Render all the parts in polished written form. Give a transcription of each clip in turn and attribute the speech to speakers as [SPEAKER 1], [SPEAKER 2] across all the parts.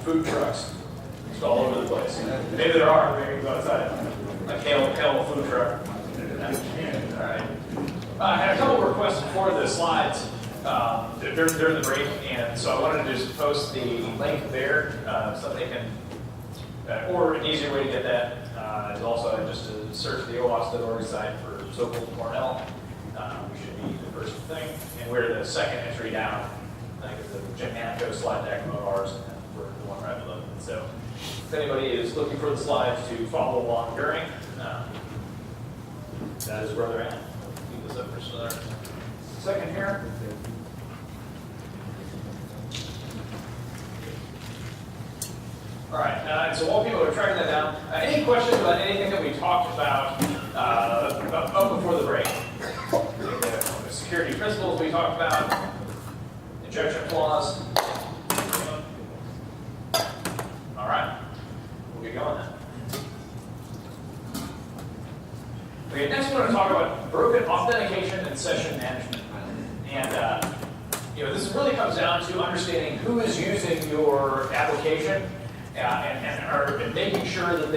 [SPEAKER 1] food trucks just all over the place. Maybe there are. Maybe go outside. A kale food truck. All right. I had a couple of requests for the slides during the break, and so I wanted to just post the link there so they can, or an easier way to get that is also just to search the OWASP.org site for so-called Cornell. We should be the first thing, and we're the second entry down. I think it's the Jim Hanco slide deck of ours, and then we're the one right below it. So if anybody is looking for the slides to follow along during, that is where they're at. Keep this up for just another second here. All right, so while people are tracking that down, any questions about anything that we talked about before the break? The security principles we talked about, injection clause. All right, we'll get going then. Okay, next we're going to talk about broken authentication and session management. And this really comes down to understanding who is using your application and making sure that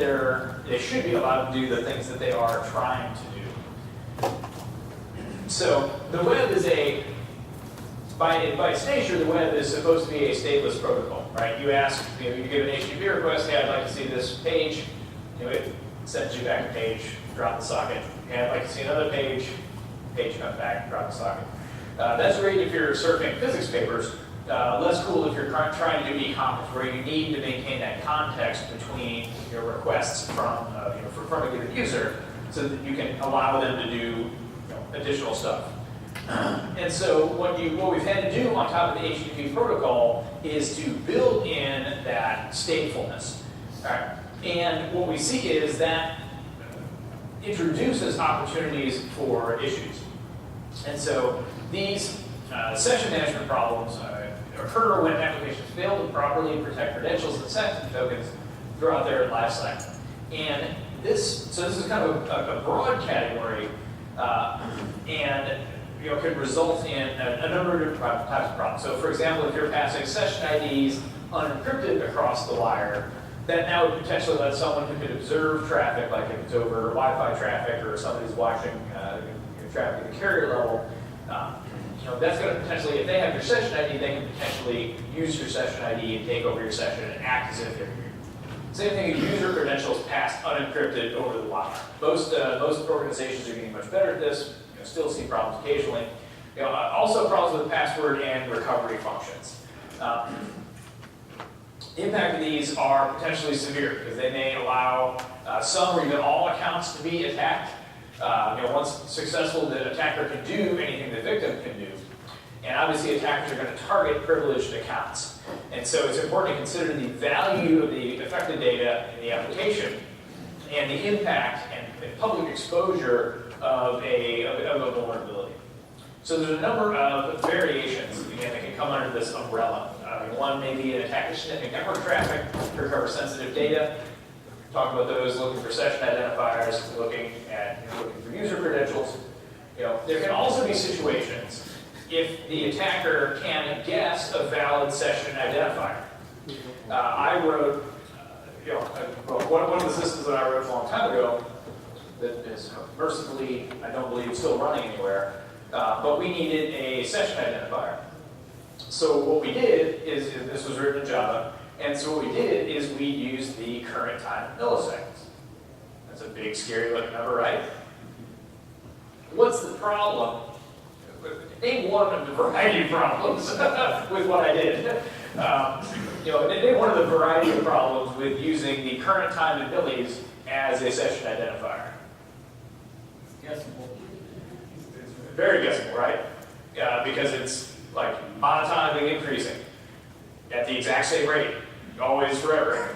[SPEAKER 1] they should be allowed to do the things that they are trying to do. So the web is by its nature, the web is supposed to be a stateless protocol, right? You ask, you give an HTTP request, hey, I'd like to see this page. It sends you back a page, drop the socket. Hey, I'd like to see another page comes back, drop the socket. That's great if you're surfing physics papers. Less cool if you're trying to do e-commerce, where you need to maintain that context between your requests from a given user, so that you can allow them to do additional stuff. And so what we've had to do on top of the HTTP protocol is to build in that statefulness. All right. And what we see is that introduces opportunities for issues. And so these session management problems occur when applications fail to properly protect credentials and sensitive tokens throughout their lifecycle. And this is kind of a broad category, and could result in a number of different types of problems. So, for example, if you're passing session IDs unencrypted across the wire, that now would potentially let someone who could observe traffic, like if it's over Wi-Fi traffic or somebody's watching traffic at the carrier level. That's going to potentially, if they have your session ID, they can potentially use your session ID and take over your session and act as if they're you. Same thing if user credentials passed unencrypted over the wire. Most organizations are getting much better at this. Still see problems occasionally. Also problems with password and recovery functions. The impact of these are potentially severe because they may allow some or even all accounts to be attacked. Once successful, the attacker can do anything the victim can do. And obviously attackers are going to target privileged accounts. And so it's important to consider the value of the affected data in the application and the impact and public exposure of a vulnerability. So there's a number of variations that can come under this umbrella. One may be an attacker sniffing network traffic to recover sensitive data. Talk about those looking for session identifiers, looking for user credentials. There can also be situations if the attacker can guess a valid session identifier. I wrote, one of the systems that I wrote a long time ago that is mercifully, I don't believe, still running anywhere, but we needed a session identifier. So what we did is, this was written in Java, and so what we did is we used the current time in milliseconds. That's a big, scary looking number, right? What's the problem? Name one of the variety of problems with what I did. Name one of the variety of problems with using the current time in millis as a session identifier.
[SPEAKER 2] Guessable.
[SPEAKER 1] It's very guessable, right? Because it's like monotonically increasing at the exact same rate, always, forever,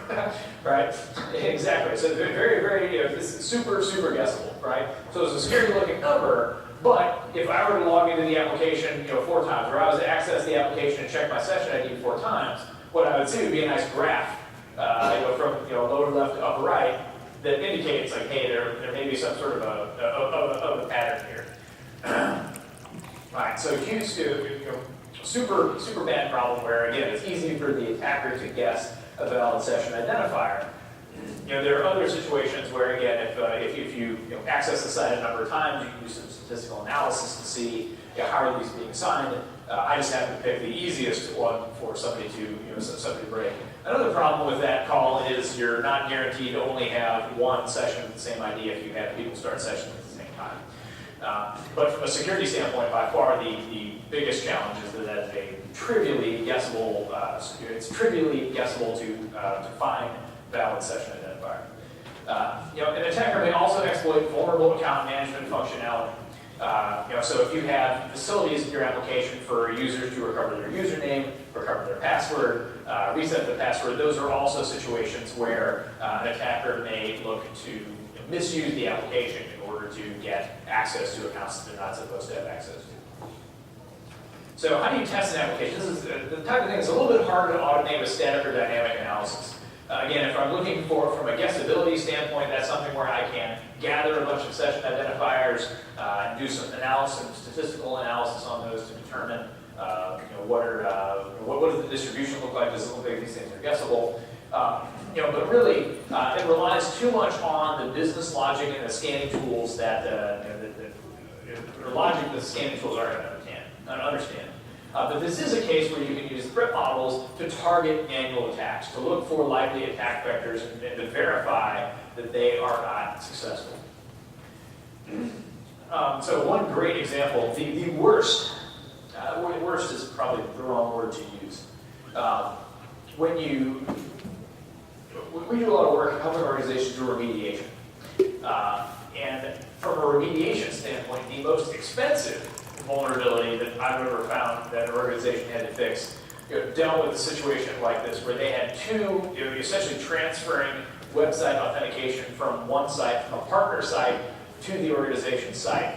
[SPEAKER 1] right? Exactly. So very, very, this is super, super guessable, right? So it's a scary looking number, but if I were to log into the application, 4 times, or I was to access the application and check my session ID 4 times, what I would see would be a nice graph, from lower left to upper right, that indicates like, hey, there may be some sort of a pattern here. Right. So super bad problem where, again, it's easy for the attacker to guess a valid session identifier. There are other situations where, again, if you access the site a number of times, you can do some statistical analysis to see how are these being assigned. I just happen to pick the easiest one for somebody to break. Another problem with that call is you're not guaranteed to only have one session with the same ID if you have people start sessions at the same time. But from a security standpoint, by far the biggest challenge is that it's a trivially guessable. It's trivially guessable to find valid session identifier. An attacker may also exploit vulnerable account management functionality. So if you have facilities in your application for users to recover their username, recover their password, reset the password, those are also situations where an attacker may look to misuse the application in order to get access to accounts that they're not supposed to have access to. So how do you test an application? This is the type of thing that's a little bit harder to automate with static or dynamic analysis. Again, if I'm looking for, from a guessability standpoint, that's something where I can gather a bunch of session identifiers and do some analysis, statistical analysis on those to determine what does the distribution look like? Does it look like these things are guessable? But really, it relies too much on the business logic and the scanning tools that the logic the scanning tools are going to understand. But this is a case where you can use threat models to target manual attacks, to look for likely attack vectors and to verify that they are not successful. So one great example, the worst is probably the wrong word to use. We do a lot of work helping organizations do remediation. And from a remediation standpoint, the most expensive vulnerability that I've ever found that an organization had to fix dealt with a situation like this, where they had essentially transferring website authentication from one site, from a partner site, to the organization site.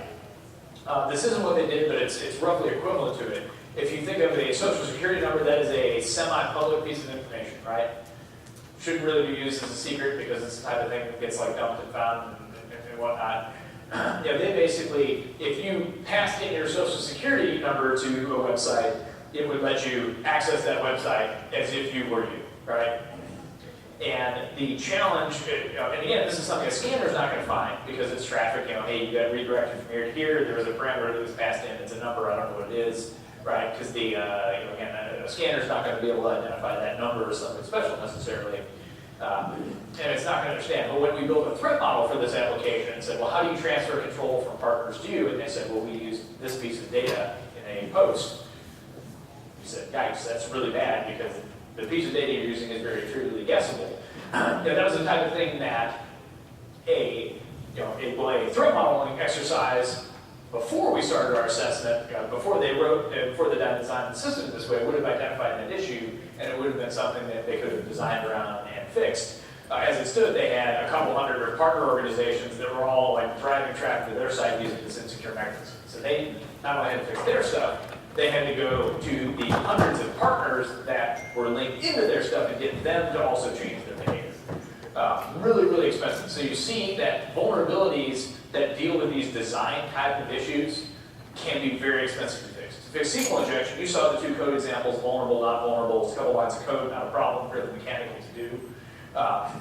[SPEAKER 1] This isn't what they did, but it's roughly equivalent to it. If you think of a social security number, that is a semi-public piece of information, right? Shouldn't really be used as a secret because it's the type of thing that gets dumped and found and whatnot. They basically, if you passed in your social security number to a website, it would let you access that website as if you were you, right? And the challenge, and again, this is something a scanner is not going to find because it's traffic. Hey, you got redirected from here to here. There was a parameter that was passed in. It's a number. I don't know what it is, right? Because again, a scanner is not going to be able to identify that number as something special necessarily. And it's not going to understand. But when we built a threat model for this application and said, well, how do you transfer control from partners to you? And they said, well, we use this piece of data in a post. We said, yikes, that's really bad because the piece of data you're using is very truly guessable. That was the type of thing that a threat modeling exercise before we started our assessment, before they designed the system this way, would have identified that issue, and it would have been something that they could have designed around and fixed. As it stood, they had a couple hundred partner organizations that were all driving traffic to their site using this insecure mechanism. So they not only had to fix their stuff, they had to go to the hundreds of partners that were linked into their stuff and get them to also change their behavior. Really, really expensive. So you see that vulnerabilities that deal with these design type of issues can be very expensive to fix. To fix SQL injection, you saw the two code examples, vulnerable, not vulnerable. It's a couple lines of code, not a problem, fairly mechanical to do.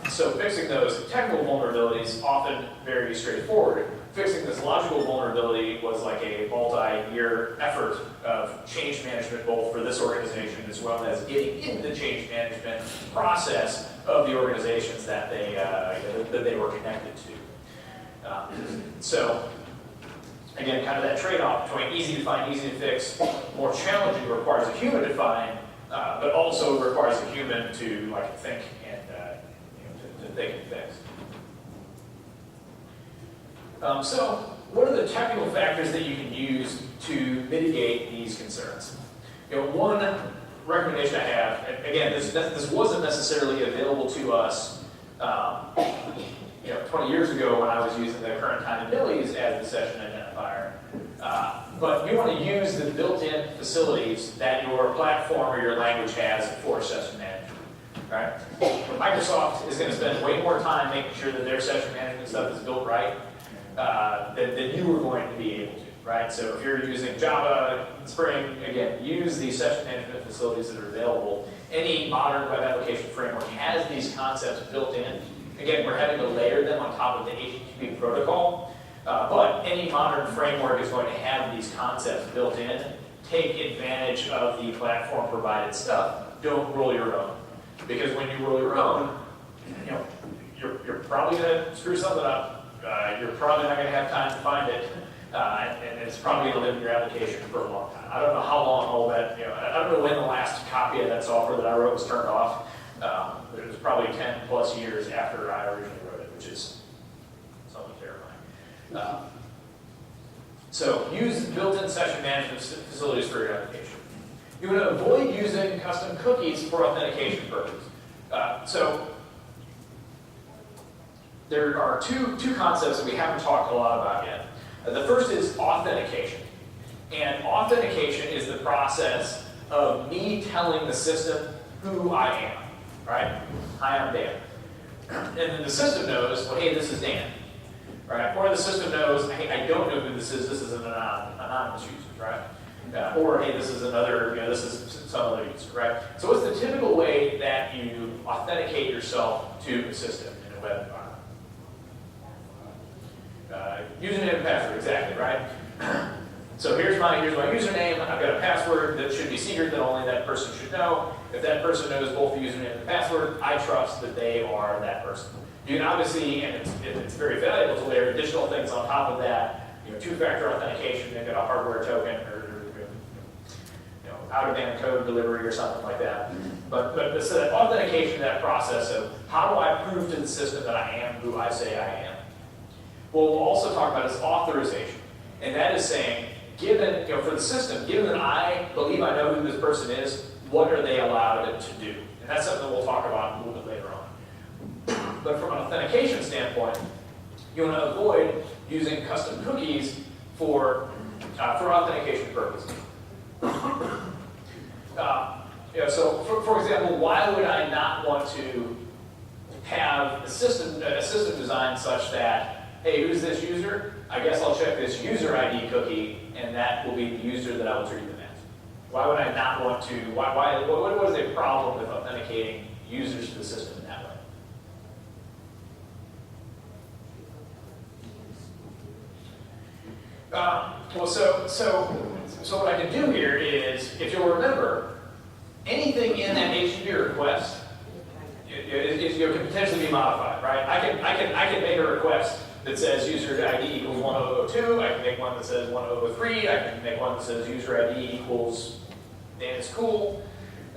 [SPEAKER 1] So fixing those technical vulnerabilities, often very straightforward. Fixing this logical vulnerability was like a multi-year effort of change management, both for this organization as well as getting into the change management process of the organizations that they were connected to. So again, kind of that trade-off between easy to find, easy to fix, more challenging, requires a human to find, but also requires a human to think and to think and fix. So what are the technical factors that you can use to mitigate these concerns? One recommendation I have, and again, this wasn't necessarily available to us 20 years ago when I was using the current time in millis as the session identifier. But you want to use the built-in facilities that your platform or your language has for session management. Right? Microsoft is going to spend way more time making sure that their session management stuff is built right than you were going to be able to. right? So if you're using Java, Spring, again, use these session management facilities that are available. Any modern web application framework has these concepts built in. Again, we're having to layer them on top of the HTTP protocol, but any modern framework is going to have these concepts built in. Take advantage of the platform provided stuff. Don't roll your own, because when you roll your own, you're probably going to screw something up. You're probably not going to have time to find it, and it's probably going to live in your application for a long time. I don't know how long all that. I don't know when the last copy of that software that I wrote was turned off. But it was probably 10 plus years after I originally wrote it, which is somewhat terrifying. So use built-in session management facilities for your application. You want to avoid using custom cookies for authentication purposes. So there are two concepts that we haven't talked a lot about yet. The first is authentication. And authentication is the process of me telling the system who I am. Right? Hi, I'm Dan. And then the system knows, well, hey, this is Dan. Right? Or the system knows, hey, I don't know who this is an anonymous user, right? Or, hey, this is another, this is some other user, right? So what's the typical way that you authenticate yourself to a system in a web environment? Username and password, exactly, right? So here's my username. I've got a password that should be secret that only that person should know. If that person knows both the username and the password, I trust that they are that person. You can obviously, and it's very valuable to layer additional things on top of that. Two-factor authentication, they've got a hardware token or out-of-band code delivery or something like that. But so that authentication, that process of how do I prove to the system that I am who I say I am? What we'll also talk about is authorization, and that is saying, given, for the system, given that I believe I know who this person is, what are they allowed to do? And that's something we'll talk about a little bit later on. But from an authentication standpoint, you want to avoid using custom cookies for authentication purposes. So, for example, why would I not want to have a system designed such that, hey, who's this user? I guess I'll check this user ID cookie, and that will be the user that I will treat them as. Why would I not want to? What is a problem with authenticating users to the system in that way? So what I can do here is, if you'll remember, anything in that HTTP request can potentially be modified, right? I can make a request that says user ID equals 1002. I can make one that says 1003. I can make one that says user ID equals Dan is cool.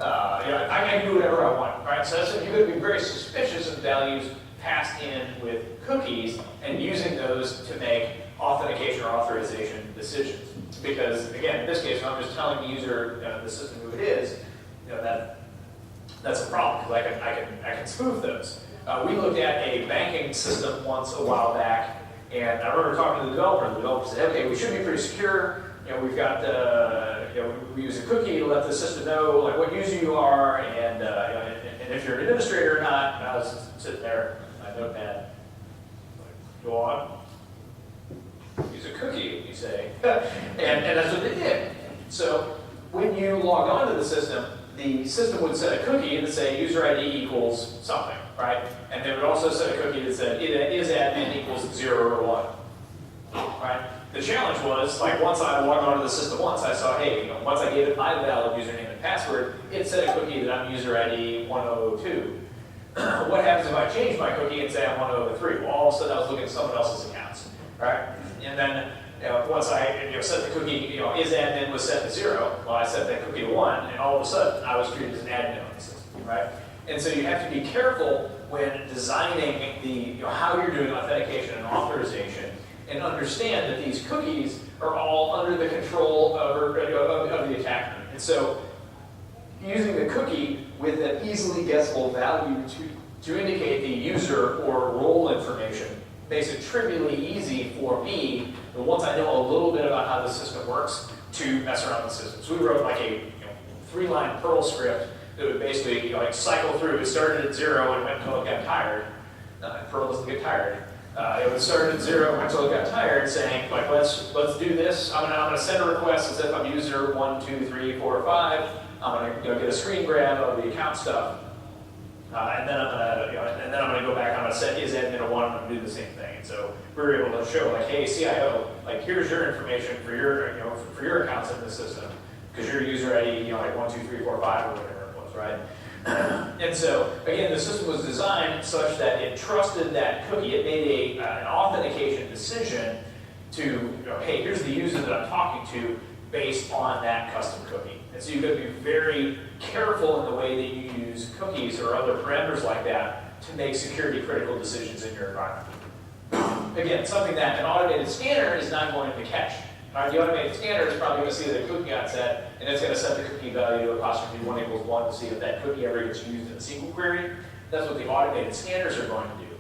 [SPEAKER 1] I can do whatever I want, right? So you're going to be very suspicious of values passed in with cookies and using those to make authentication or authorization decisions. Because again, in this case, if I'm just telling the user, the system who it is, that's a problem because I can spoof those. We looked at a banking system once a while back, and I remember talking to the developer. And the developer said, "Okay, we should be pretty secure. We've got we use a cookie to let the system know like what user you are, and if you're an administrator or not." And I was sitting there, my notepad, go on. Use a cookie, you say, and that's what they did. So when you log on to the system would set a cookie and say user ID equals something, right? And they would also set a cookie that said is admin equals 0 or 1, right? The challenge was, like, once I logged onto the system I saw, hey, once I gave it my valid username and password, it set a cookie that I'm user ID 1002. What happens if I change my cookie and say I'm 1003? Well, all of a sudden I was looking at someone else's accounts, right? And then once I set the cookie, is admin was set to 0, well, I set that cookie to 1, and all of a sudden I was treated as an admin on the system, right? And so you have to be careful when designing the how you're doing authentication and authorization, and understand that these cookies are all under the control of the attacker. And so using the cookie with an easily guessable value to indicate the user or role information makes it trivially easy for me, and once I know a little bit about how the system works, to mess around with the system. So we wrote like a 3-line Perl script that would basically cycle through. It started at 0 and went until it got tired. Perl doesn't get tired. It would start at 0 until it got tired, saying like, let's do this. I'm gonna send a request as if I'm user 1, 2, 3, 4, 5. I'm gonna get a screen grab of the account stuff, and then I'm gonna go back. I'm gonna set his admin to 1. I'm gonna do the same thing. And so we were able to show like, hey, CIO, like here's your information for your for your accounts in the system because your user ID like 1, 2, 3, 4, 5 or whatever it was, right? And so, again, the system was designed such that it trusted that cookie. It made an authentication decision to, hey, here's the user that I'm talking to based on that custom cookie. And so you've got to be very careful in the way that you use cookies or other parameters like that to make security critical decisions in your environment. Again, something that an automated scanner is not going to catch. The automated scanner is probably going to see that a cookie got set, and it's going to set the cookie value to apostrophe 1 equals 1 to see if that cookie ever gets used in a SQL query. That's what the automated scanners are going to do.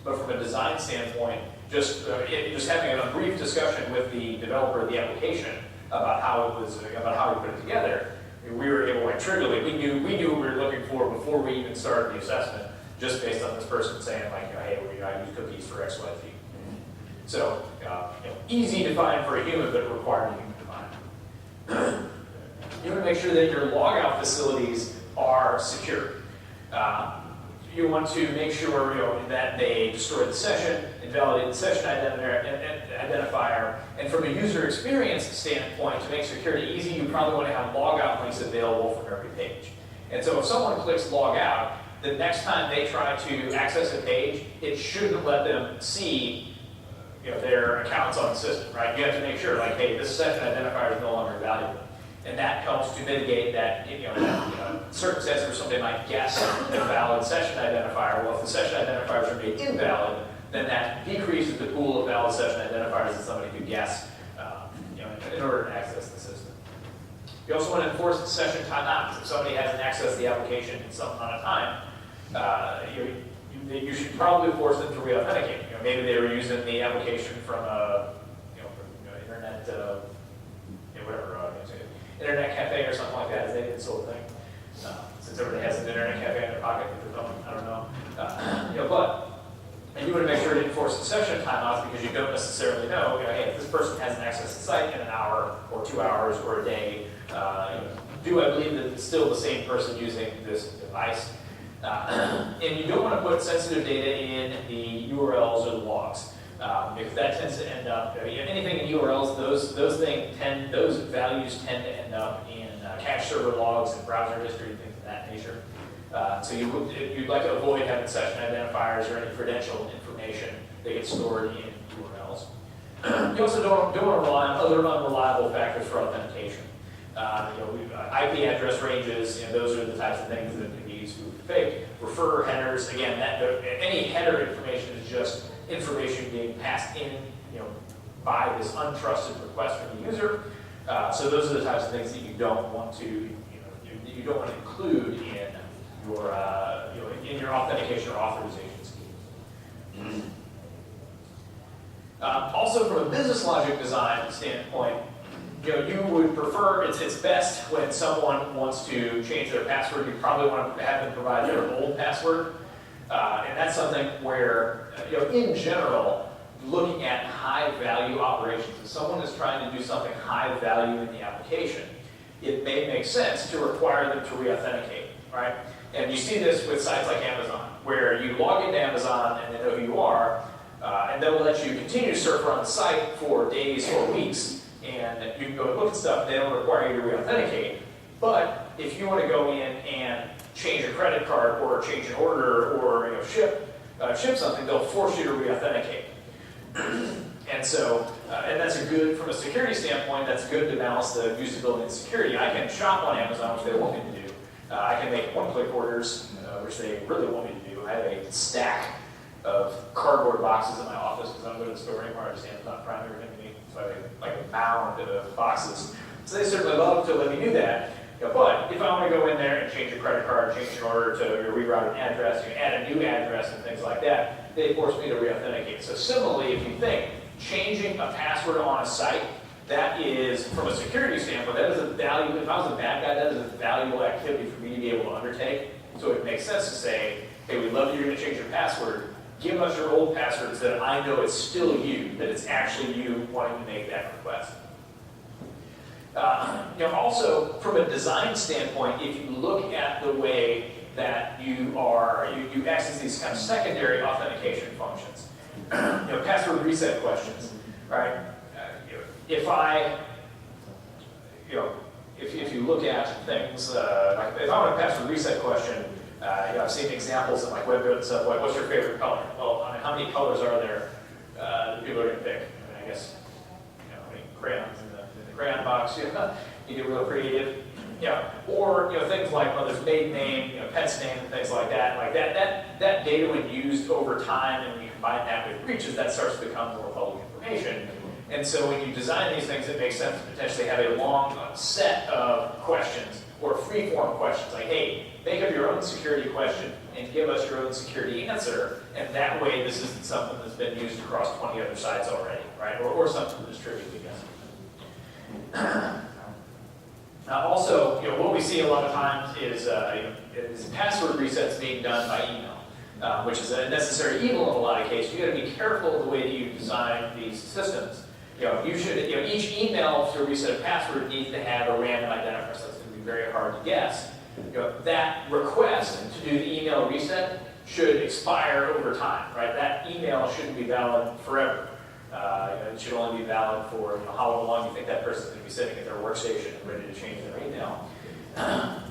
[SPEAKER 1] But from a design standpoint, just having a brief discussion with the developer of the application about how we put it together, we were able, like, trivially, we knew what we were looking for before we even started the assessment, just based on this person saying, like, hey, I use cookies for X, Y, Z. So, easy to find for a human, but required human to find. You want to make sure that your logout facilities are secure. You want to make sure that they destroy the session, invalidate the session identifier, and from a user experience standpoint, to make security easy, you probably want to have logout links available from every page. And so if someone clicks log out, the next time they try to access a page, it shouldn't let them see their accounts on the system, right? You have to make sure, like, hey, this session identifier is no longer valuable. And that helps to mitigate that, circumstance where somebody might guess a valid session identifier. Well, if the session identifiers are made invalid, then that decreases the pool of valid session identifiers that somebody could guess, in order to access the system. You also want to enforce session timeouts. If somebody hasn't accessed the application in some amount of time, you should probably force them to re-authenticate. Maybe they were using the application from internet, internet cafe or something like that. Is that even still a thing? Since everybody has an internet cafe in their pocket with their phone, I don't know. And you want to make sure to enforce the session timeouts because you don't necessarily know, hey, if this person hasn't accessed the site in an hour or 2 hours or a day, do I believe that it's still the same person using this device? And you don't want to put sensitive data in the URLs or the logs, because that tends to end up, anything in URLs, those values tend to end up in cache server logs and browser history and things of that nature. So you'd like to avoid having session identifiers or any credential information that gets stored in URLs. You also don't want to rely on other unreliable factors for authentication. IP address ranges, those are the types of things that can be used to fake. Refer headers, again, any header information is just information being passed in, by this untrusted request from the user. So those are the types of things that you don't want to, you don't want to include in your authentication or authorization scheme. Also, from a business logic design standpoint, you would prefer, it's best when someone wants to change their password, you probably want to have them provide their old password. And that's something where, in general, looking at high value operations, if someone is trying to do something high value in the application, it may make sense to require them to re-authenticate, right? And you see this with sites like Amazon, where you log into Amazon and they know who you are, and they'll let you continue to surf around the site for days or weeks, and you can go look at stuff, they don't require you to re-authenticate. But if you want to go in and change a credit card or change an order or ship something, they'll force you to re-authenticate. And so, and that's from a security standpoint, that's good to balance the usability and security. I can shop on Amazon, which they want me to do. I can make one-click orders, which they really want me to do. I have a stack of cardboard boxes in my office because I don't go to the store anymore. I just Amazon Prime everything to me. So I have like a mound of boxes. So they certainly love to let me do that. But if I want to go in there and change a credit card, change an order to reroute an address, add a new address and things like that, they force me to re-authenticate. So similarly, if you think changing a password on a site, that is, from a security standpoint, that is a valuable, if I was a bad guy, that is a valuable activity for me to be able to undertake. So it makes sense to say, hey, we'd love you to change your password, give us your old passwords that I know it's still you, that it's actually you wanting to make that request. Also, from a design standpoint, if you look at the way that you access these kind of secondary authentication functions, password reset questions, right? If you look at things like if I want a password reset question, I've seen examples in like web and stuff like, what's your favorite color? Well, I mean, how many colors are there that people are going to pick? I mean, I guess how many crayons in the crayon box? You get real creative. Or things like mother's maiden name, pet's name, and things like that. Like that data, when used over time, and when you combine that with breaches, that starts to become more public information. And so when you design these things, it makes sense to potentially have a long set of questions or free-form questions. Like, hey, make up your own security question and give us your own security answer. And that way, this isn't something that's been used across 20 other sites already, right? Or something that's trivially guessed. Also, what we see a lot of times is password resets being done by email, which is a necessary evil in a lot of cases. You got to be careful of the way that you design these systems. Each email to reset a password needs to have a random identifier, so it's going to be very hard to guess. That request to do the email reset should expire over time, right? That email shouldn't be valid forever. It should only be valid for how long you think that person's going to be sitting at their workstation and ready to change their email. And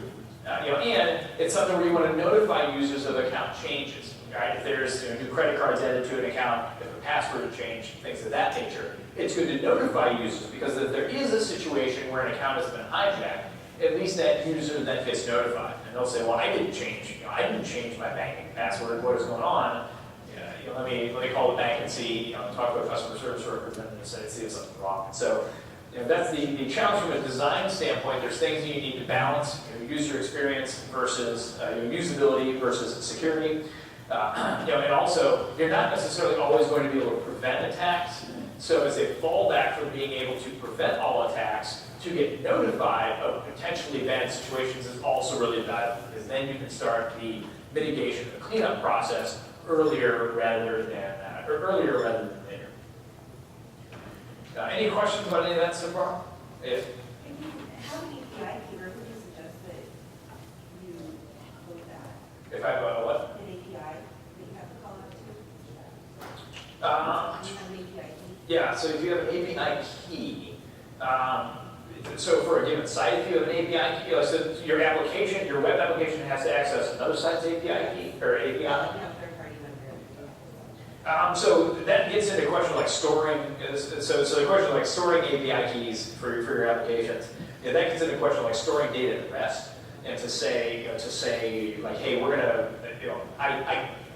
[SPEAKER 1] it's something where you want to notify users of account changes. Right? If there's new credit cards added to an account, if a password had changed, things of that nature, it's good to notify users, because if there is a situation where an account has been hijacked, at least that user then gets notified. And they'll say, well, I didn't change my banking password. What is going on? Let me call the bank and see, talk to a customer service representative and see if something's wrong. And so, that's the challenge from a design standpoint. There's things that you need to balance: user experience versus usability versus security. And also, you're not necessarily always going to be able to prevent attacks. So, as a fallback for being able to prevent all attacks, to get notified of potentially bad situations is also really valuable, because then you can start the mitigation, the cleanup process earlier rather than later. Any questions about any of that so far? If
[SPEAKER 3] How many API key, or would you suggest that you load that?
[SPEAKER 1] I have a what?
[SPEAKER 3] An API that you have to call out to?
[SPEAKER 1] Uh,
[SPEAKER 3] You have an API key?
[SPEAKER 1] Yeah, so if you have an API key, so for a given site, if you have an API key, so your application, your web application has to access another site's API key, or API.
[SPEAKER 3] You have third-party vendor.
[SPEAKER 1] So that gets into a question like storing, so the question like storing API keys for your applications, that gets into a question like storing data at rest, and to say like, hey, we're gonna,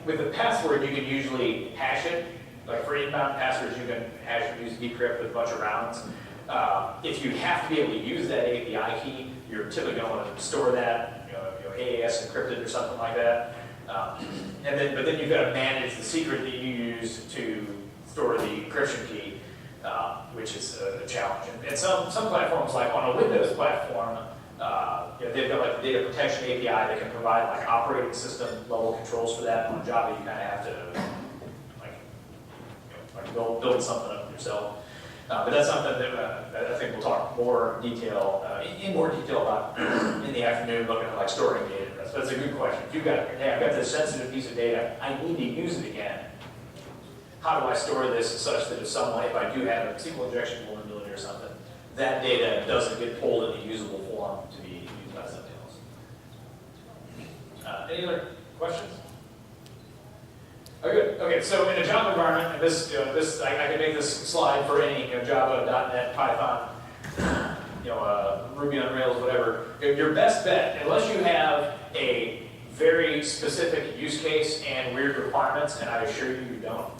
[SPEAKER 1] with the password you can usually hash it. Like for inbound passwords, you can hash it, use decrypt with a bunch of rounds. If you have to be able to use that API key, you're typically going to want to store that, AAS encrypted or something like that. But then you've got to manage the secret that you use to store the encryption key, which is a challenge. And some platforms, like on a Windows platform, they've got like the data protection API that can provide like operating system level controls for that. On Java, you kind of have to build something up yourself. But that's something that I think we'll talk in more detail about in the afternoon, looking at like storing data. So that's a good question. If you've got, hey, I've got this sensitive piece of data, I need to use it again. How do I store this such that if I do have a SQL injection vulnerability or something, that data doesn't get pulled in a usable form to be used by something else? Any other questions? Oh, good. Okay, so in a Java environment, and I can make this slide for any Java, .NET, Python, Ruby on Rails, whatever. Your best bet, unless you have a very specific use case and weird requirements, and I assure you don't,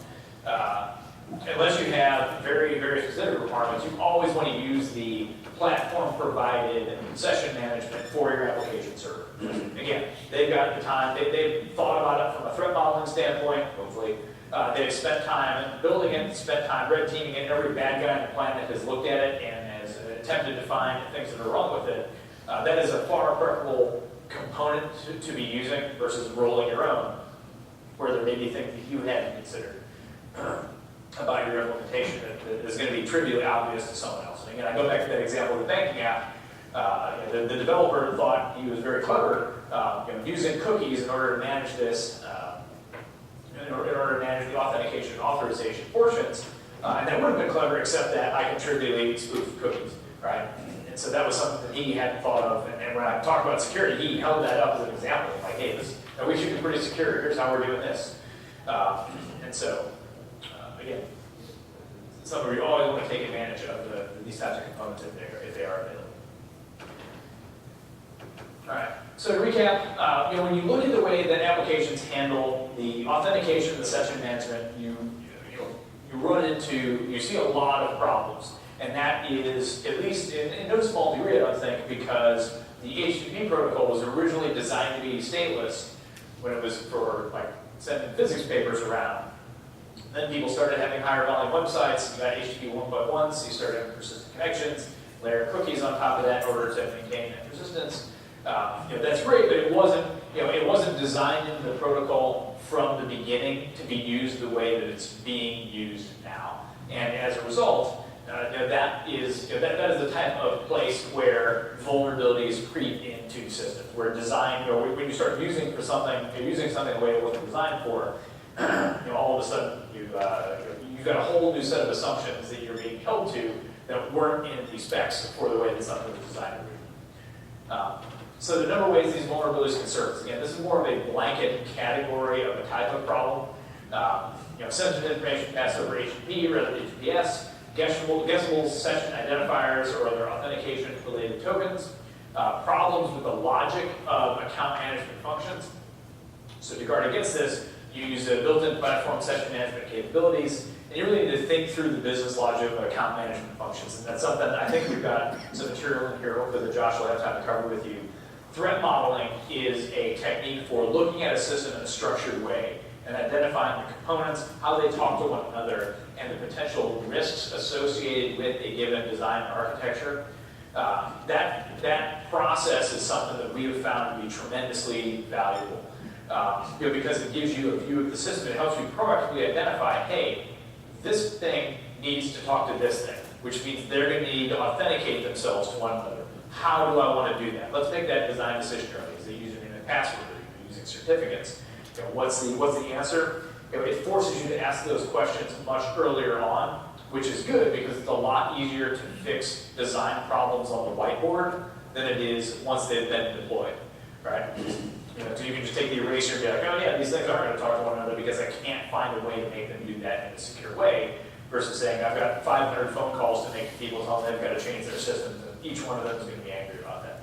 [SPEAKER 1] unless you have very, very specific requirements, you always want to use the platform-provided session management for your application server. Again, they've got the time, they've thought about it from a threat modeling standpoint, hopefully. They've spent time building it, spent time red teaming it. Every bad guy on the planet has looked at it and has attempted to find things that are wrong with it. That is a far preferable component to be using versus rolling your own. where there may be things that you hadn't considered about your implementation that is going to be trivially obvious to someone else. And again, I go back to that example of the banking app. The developer thought he was very clever, using cookies in order to manage this, in order to manage the authentication and authorization portions. And that would have been clever, except that I can trivially spoof cookies, right? And so that was something that he hadn't thought of. And when I talked about security, he held that up as an example. Like, hey, we should be pretty secure. Here's how we're doing this. And so, again, it's something where you always want to take advantage of these types of components if they are available. All right. So to recap, when you look at the way that applications handle the authentication and the session management, you see a lot of problems. And that is, at least in no small degree, I don't think, because the HTTP protocol was originally designed to be stateless when it was for sending physics papers around. Then people started having higher volume websites. You got HTTP 1.1, so you started having persistent connections, layer cookies on top of that in order to maintain that persistence. That's great, but it wasn't designed in the protocol from the beginning to be used the way that it's being used now. And as a result, that is the type of place where vulnerabilities creep into systems. Where design, when you start using something the way it wasn't designed for, all of a sudden you've got a whole new set of assumptions that you're being held to that weren't in the specs for the way that something was designed to be. So the number of ways these vulnerabilities can surface. Again, this is more of a blanket category of a type of problem. Sensitive information passed over HTTP rather than HTTPS, guessable session identifiers or other authentication-related tokens, problems with the logic of account management functions. So to guard against this, you use a built-in platform session management capabilities, and you really need to think through the business logic of account management functions. And that's something I think we've got some material in here, hopefully that Josh will have time to cover with you. Threat modeling is a technique for looking at a system in a structured way and identifying the components, how they talk to one another, and the potential risks associated with a given design architecture. That process is something that we have found to be tremendously valuable because it gives you a view of the system. It helps you proactively identify, hey, this thing needs to talk to this thing, which means they're going to need to authenticate themselves to one another. How do I want to do that? Let's make that design decision early. Is it username and password? Are you using certificates? What's the answer? It forces you to ask those questions much earlier on, which is good because it's a lot easier to fix design problems on the whiteboard than it is once they've been deployed, right? So you can just take the eraser and be like, oh yeah, these things aren't going to talk to one another because I can't find a way to make them do that in a secure way, versus saying I've got 500 phone calls to make to people tell them they've got to change their systems, and each one of them is going to be angry about that.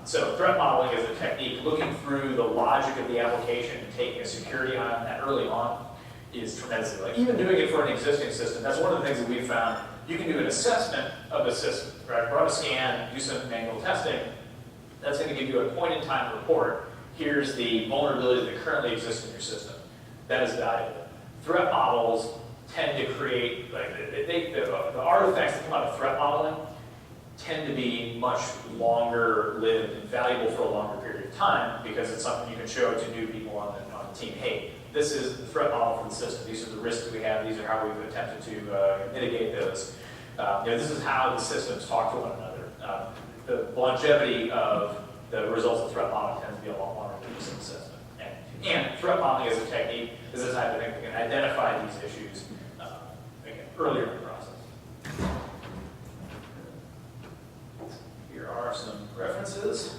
[SPEAKER 1] So threat modeling is a technique. Looking through the logic of the application and taking a security eye on that early on is tremendously, even doing it for an existing system. That's one of the things that we've found. You can do an assessment of a system, right? Run a scan, do some manual testing. That's going to give you a point-in-time report. Here's the vulnerability that currently exists in your system. That is valuable. Threat models tend to create, the artifacts that come out of threat modeling tend to be much longer lived and valuable for a longer period of time because it's something you can show to new people on the team. Hey, this is the threat model for the system. These are the risks we have. These are how we've attempted to mitigate those. This is how the systems talk to one another. The longevity of the results of threat modeling tends to be a lot longer than the assessment. And threat modeling as a technique is the type of thing that can identify these issues earlier in the process. Here are some references.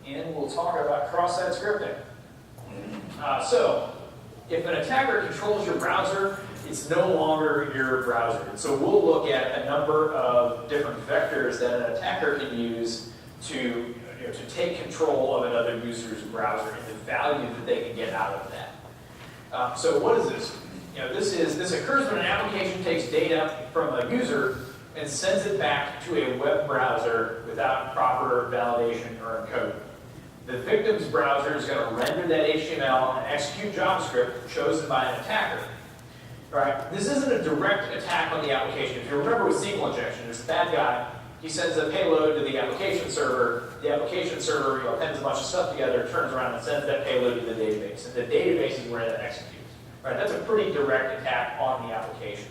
[SPEAKER 1] And we'll talk about cross-site scripting. So, if an attacker controls your browser, it's no longer your browser. And so we'll look at a number of different vectors that an attacker can use to take control of another user's browser and the value that they can get out of that. So what is this? This occurs when an application takes data from a user and sends it back to a web browser without proper validation or encoding. The victim's browser is going to render that HTML and execute JavaScript chosen by an attacker. Right? This isn't a direct attack on the application. If you remember with SQL injection, there's a bad guy. He sends a payload to the application server, the application server appends a bunch of stuff together, turns around and sends that payload to the database. And the database is where that executes. Right? That's a pretty direct attack on the application.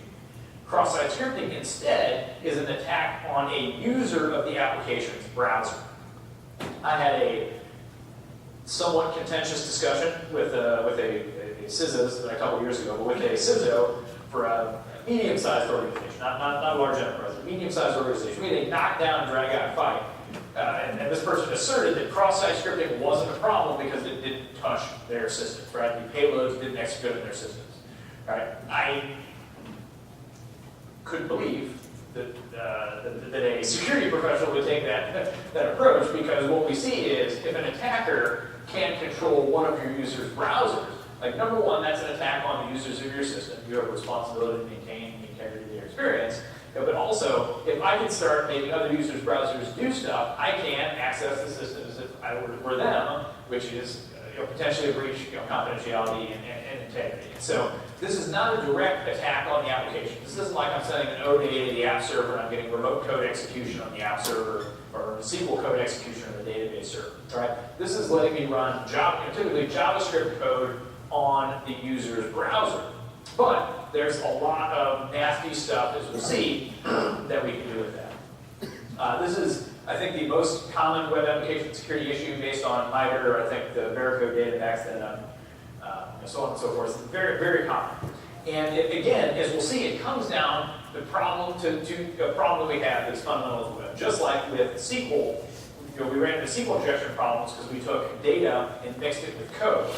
[SPEAKER 1] Cross-site scripting instead is an attack on a user of the application's browser. I had a somewhat contentious discussion with a CISO a couple years ago, but with a CISO for a medium-sized organization, not a large enterprise, a medium-sized organization. We had a knockdown, drag-out fight. And this person asserted that cross-site scripting wasn't a problem because it didn't touch their systems, right? The payloads didn't execute in their systems, right? I couldn't believe that a security professional would take that approach, because what we see is if an attacker can control one of your users' browsers, like number one, that's an attack on the users of your system. You have a responsibility to maintain the integrity of their experience. But also, if I can start making other users' browsers do stuff, I can access the system as if I were them, which is potentially a breach of confidentiality and integrity. And so this is not a direct attack on the application. This isn't like I'm sending an ODA to the app server and I'm getting remote code execution on the app server or SQL code execution on the database server. Right? This is letting me run typically JavaScript code on the user's browser. But there's a lot of nasty stuff, as we'll see, that we can do with that. This is, I think, the most common web application security issue based on MITRE, I think the Veracode data backs that up, so on and so forth. It's very, very common. And again, as we'll see, it comes down the problem to a problem we have that's fundamental to the web. Just like with SQL, we ran into SQL injection problems because we took data and mixed it with code.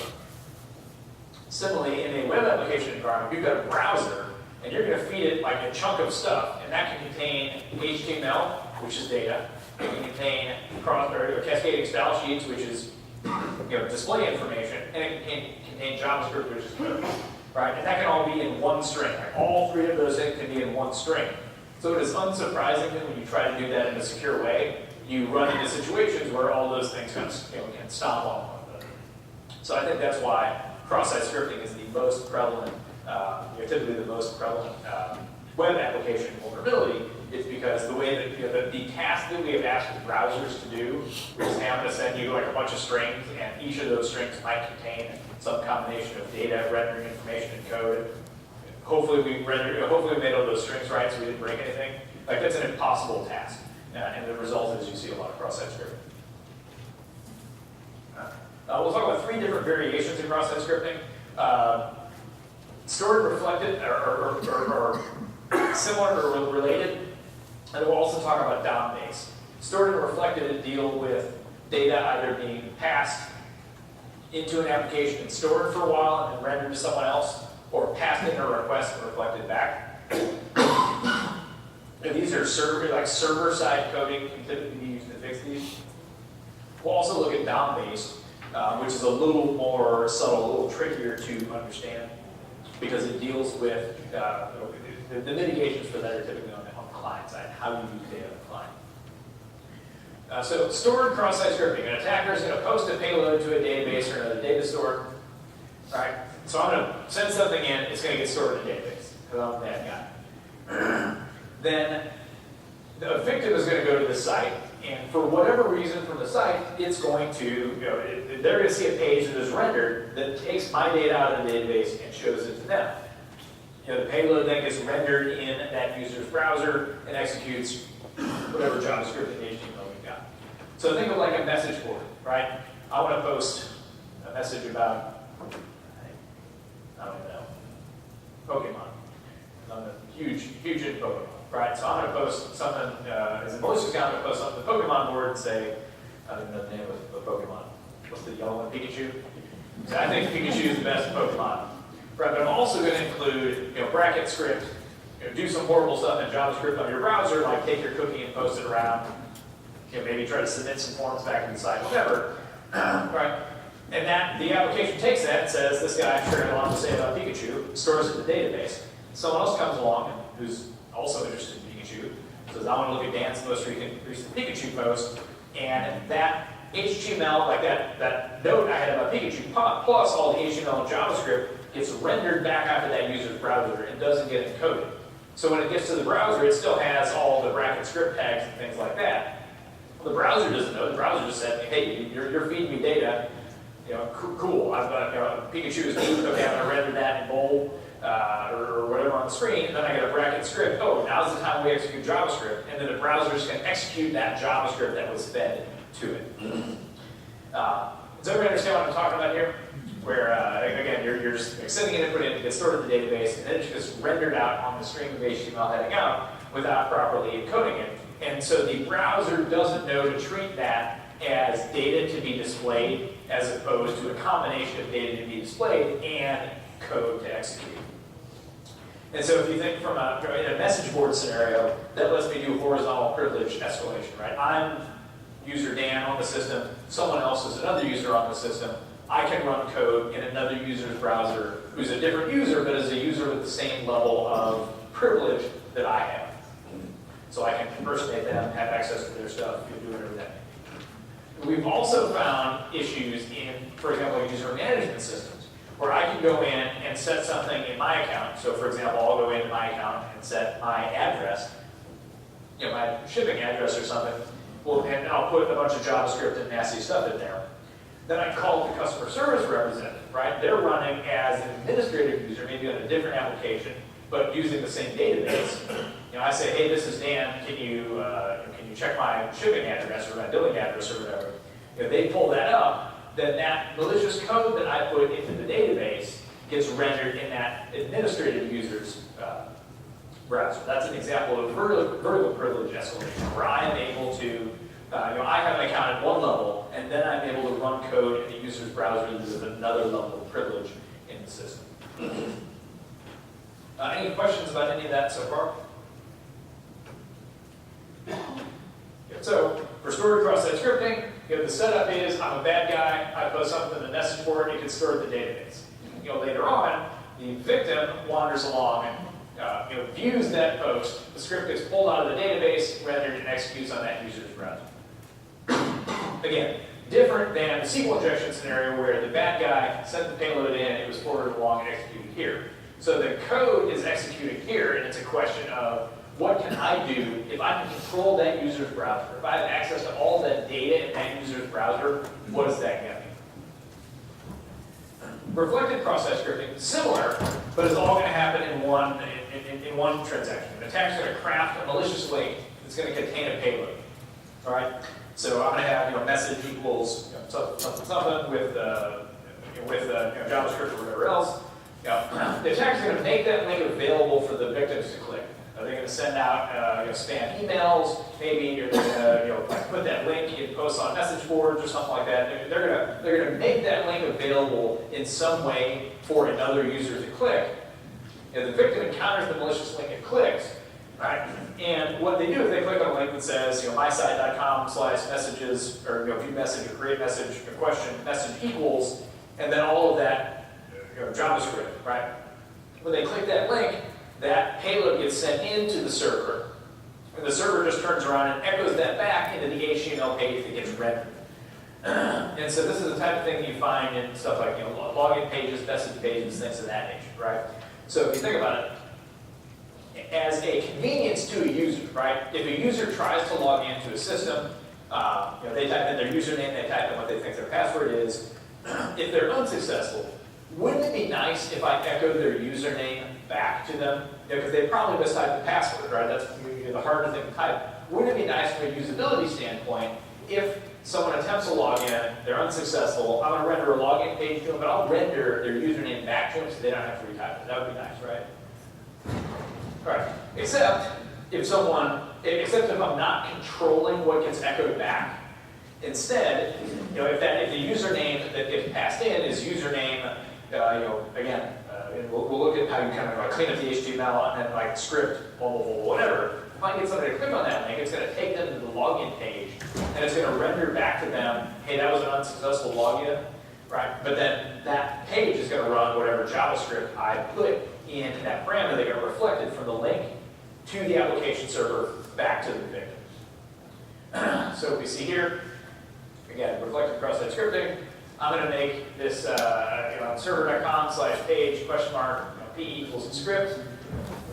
[SPEAKER 1] Similarly, in a web application environment, you've got a browser, and you're going to feed it like a chunk of stuff, and that can contain HTML, which is data. It can contain cascading style sheets, which is display information, and it can contain JavaScript, which is code. Right? And that can all be in one string. Like all three of those things can be in one string. So it is unsurprising that when you try to do that in a secure way, you run into situations where all those things can stomp on one another. So I think that's why cross-site scripting is the most prevalent, typically the most prevalent web application vulnerability. It's because the way that the task that we have asked the browsers to do is have to send you like a bunch of strings, and each of those strings might contain some combination of data, rendering information, and code. Hopefully we made all those strings right so we didn't break anything. Like that's an impossible task, and the result is you see a lot of cross-site scripting. We'll talk about three different variations of cross-site scripting. Stored, reflected, or similar or related. And we'll also talk about DOM-based. Stored and reflected deal with data either being passed into an application and stored for a while and then rendered to someone else, or passed in a request and reflected back. And these are server-side coding can typically be used to fix these. We'll also look at DOM-based, which is a little more subtle, a little trickier to understand, because it deals with the mitigations for that are typically on the client side, how you use data on the client. So stored cross-site scripting. An attacker is going to post a payload to a database or another data store. All right. So I'm going to send something in. It's going to get stored in a database because I'm a bad guy. Then the victim is going to go to the site, and for whatever reason from the site, it's going to, they're going to see a page that is rendered that takes my data out of the database and shows it to them. The payload then gets rendered in that user's browser and executes whatever JavaScript and HTML we've got. So think of like a message board, right? I want to post a message about, I don't even know, Pokemon. I'm a huge into Pokemon, right? So I'm going to post something, as a malicious guy, I'm going to post something to the Pokemon board and say, I don't even know the name of the Pokemon. What's the yellow one, Pikachu? So I think Pikachu is the best Pokemon. Right, but I'm also going to include, bracket script, do some horrible stuff in JavaScript on your browser, like take your cookie and post it around, maybe try to submit some forms back to the site, whatever, right? And that the application takes that and says, this guy sure had a lot to say about Pikachu, stores it in the database. Someone else comes along who's also interested in Pikachu, says, I want to look at Dan's most recent Pikachu post, and that HTML, like that note I had about Pikachu, plus all the HTML and JavaScript, gets rendered back out to that user's browser and doesn't get encoded. So when it gets to the browser, it still has all the bracket script tags and things like that. The browser doesn't know. The browser just said, hey, you're feeding me data. Cool. I've got Pikachu is neat. Okay, I'm gonna render that in bold or whatever on the screen. And then I got a bracket script. Oh, now's the time we execute JavaScript, and then the browser is going to execute that JavaScript that was fed to it. Does everybody understand what I'm talking about here? Where again, you're just sending an input in, it gets stored in the database, and then it's just rendered out on the stream of HTML heading out without properly encoding it. And so the browser doesn't know to treat that as data to be displayed, as opposed to a combination of data to be displayed and code to execute. And so if you think from in a message board scenario, that lets me do horizontal privilege escalation, right? I'm user Dan on the system, someone else is another user on the system. I can run code in another user's browser who's a different user, but is a user with the same level of privilege that I have. So I can impersonate them, have access to their stuff, do whatever that may be. We've also found issues in, for example, user management systems, where I can go in and set something in my account. So for example, I'll go into my account and set my address, my shipping address or something, and I'll put a bunch of JavaScript and nasty stuff in there. Then I call the customer service representative, right? They're running as an administrative user, maybe on a different application, but using the same database. I say, hey, this is Dan, can you check my shipping address or my billing address or whatever? If they pull that up, then that malicious code that I put into the database gets rendered in that administrative user's browser. That's an example of vertical privilege escalation, where I am able to, I have an account at one level, and then I'm able to run code in the user's browser that is at another level of privilege in the system. Any questions about any of that so far? So, for stored cross-site scripting, the setup is, I'm a bad guy, I post something in the message board, it gets stored in the database. Later on, the victim wanders along and views that post, the script gets pulled out of the database, rendered, and executes on that user's browser. Again, different than the SQL injection scenario where the bad guy sent the payload in, it was forwarded along and executed here. So the code is executing here, and it's a question of, what can I do if I can control that user's browser? If I have access to all that data in that user's browser, what does that get me? Reflected cross-site scripting, similar, but it's all going to happen in one transaction. An attacker is going to craft a malicious link that's going to contain a payload. All right. So I'm going to have message equals something with JavaScript or whatever else. The attacker is going to make that link available for the victims to click. They're going to send out spam emails. Maybe you're going to put that link in posts on message boards or something like that. They're going to make that link available in some way for another user to click. And the victim encounters the malicious link and clicks, right? And what they do is they click on a link that says mysite.com/messages or view message or create message or question message equals, and then all of that JavaScript, right? When they click that link, that payload gets sent into the server, and the server just turns around and echoes that back into the HTML page that gets rendered. And so this is the type of thing that you find in stuff like login pages, message pages, things of that nature, right? So if you think about it, as a convenience to a user, right? If a user tries to log into a system, they type in their username, they type in what they think their password is. If they're unsuccessful, wouldn't it be nice if I echoed their username back to them? Because they probably mistyped the password, right? That's the harder thing to type. Wouldn't it be nice from a usability standpoint if someone attempts to log in, they're unsuccessful, I'm going to render a login page to them, but I'll render their username back to them so they don't have to retype it. That would be nice, right? All right. Except if I'm not controlling what gets echoed back. Instead, if the username that gets passed in is username, again, we'll look at how you kind of clean up the HTML and then script, blah, blah, blah, whatever. If I get somebody to click on that link, it's going to take them to the login page, and it's going to render back to them, hey, that was an unsuccessful login, right? But then that page is going to run whatever JavaScript I put in that parameter that got reflected from the link to the application server back to the victims. So we see here, again, reflected cross-site scripting. I'm going to make this server.com/page *p equals script.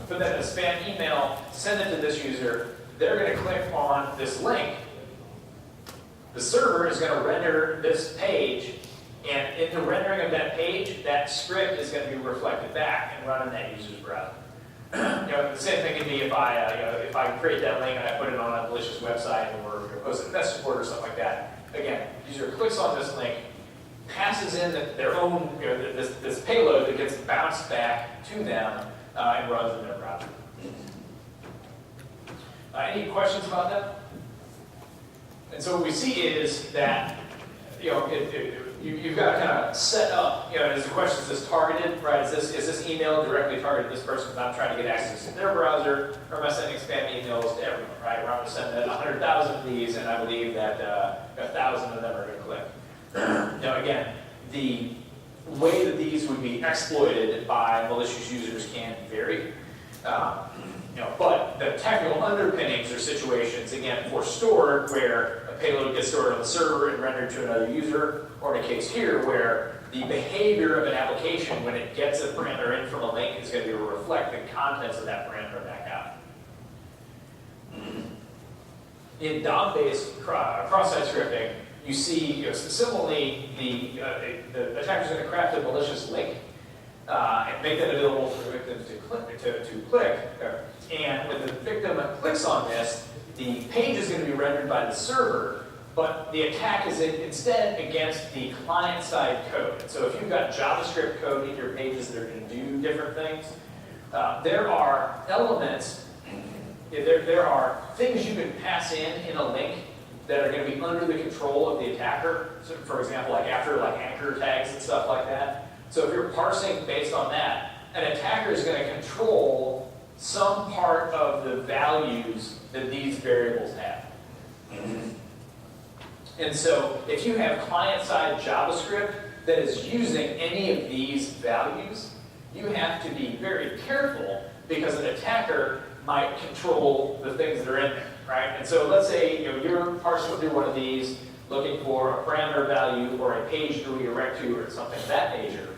[SPEAKER 1] Put that in a spam email, send it to this user. They're going to click on this link, The server is going to render this page, and in the rendering of that page, that script is going to be reflected back and run in that user's browser. The same thing can be if I create that link and I put it on a malicious website or post a message report or something like that. Again, user clicks on this link, passes in their own, this payload that gets bounced back to them and runs in their browser. Any questions about that? And so what we see is that, you've got to kind of set up, is the question, is this targeted, right? Is this email directly targeted to this person because I'm trying to get access to their browser, or am I sending spam emails to everyone, right? Or I'm going to send 100,000 of these, and I believe that 1,000 of them are going to click. Again, the way that these would be exploited by malicious users can vary. But the technical underpinnings are situations, again, for stored, where a payload gets stored on the server and rendered to another user, or in a case here where the behavior of an application when it gets a parameter in from a link is going to be able to reflect the contents of that parameter back out. In DOM-based cross-site scripting, you see, similarly, the attacker's going to craft a malicious link and make that available for victims to click. And when the victim clicks on this, the page is going to be rendered by the server, but the attack is instead against the client-side code. And so if you've got JavaScript code in your pages that are going to do different things, there are elements, there are things you can pass in a link that are going to be under the control of the attacker. So for example, after anchor tags and stuff like that. So if you're parsing based on that, an attacker is going to control some part of the values that these variables have. And so if you have client-side JavaScript that is using any of these values, you have to be very careful because an attacker might control the things that are in there, right? And so let's say you're parsing through one of these, looking for a parameter value or a page GUI or rect to or something of that nature.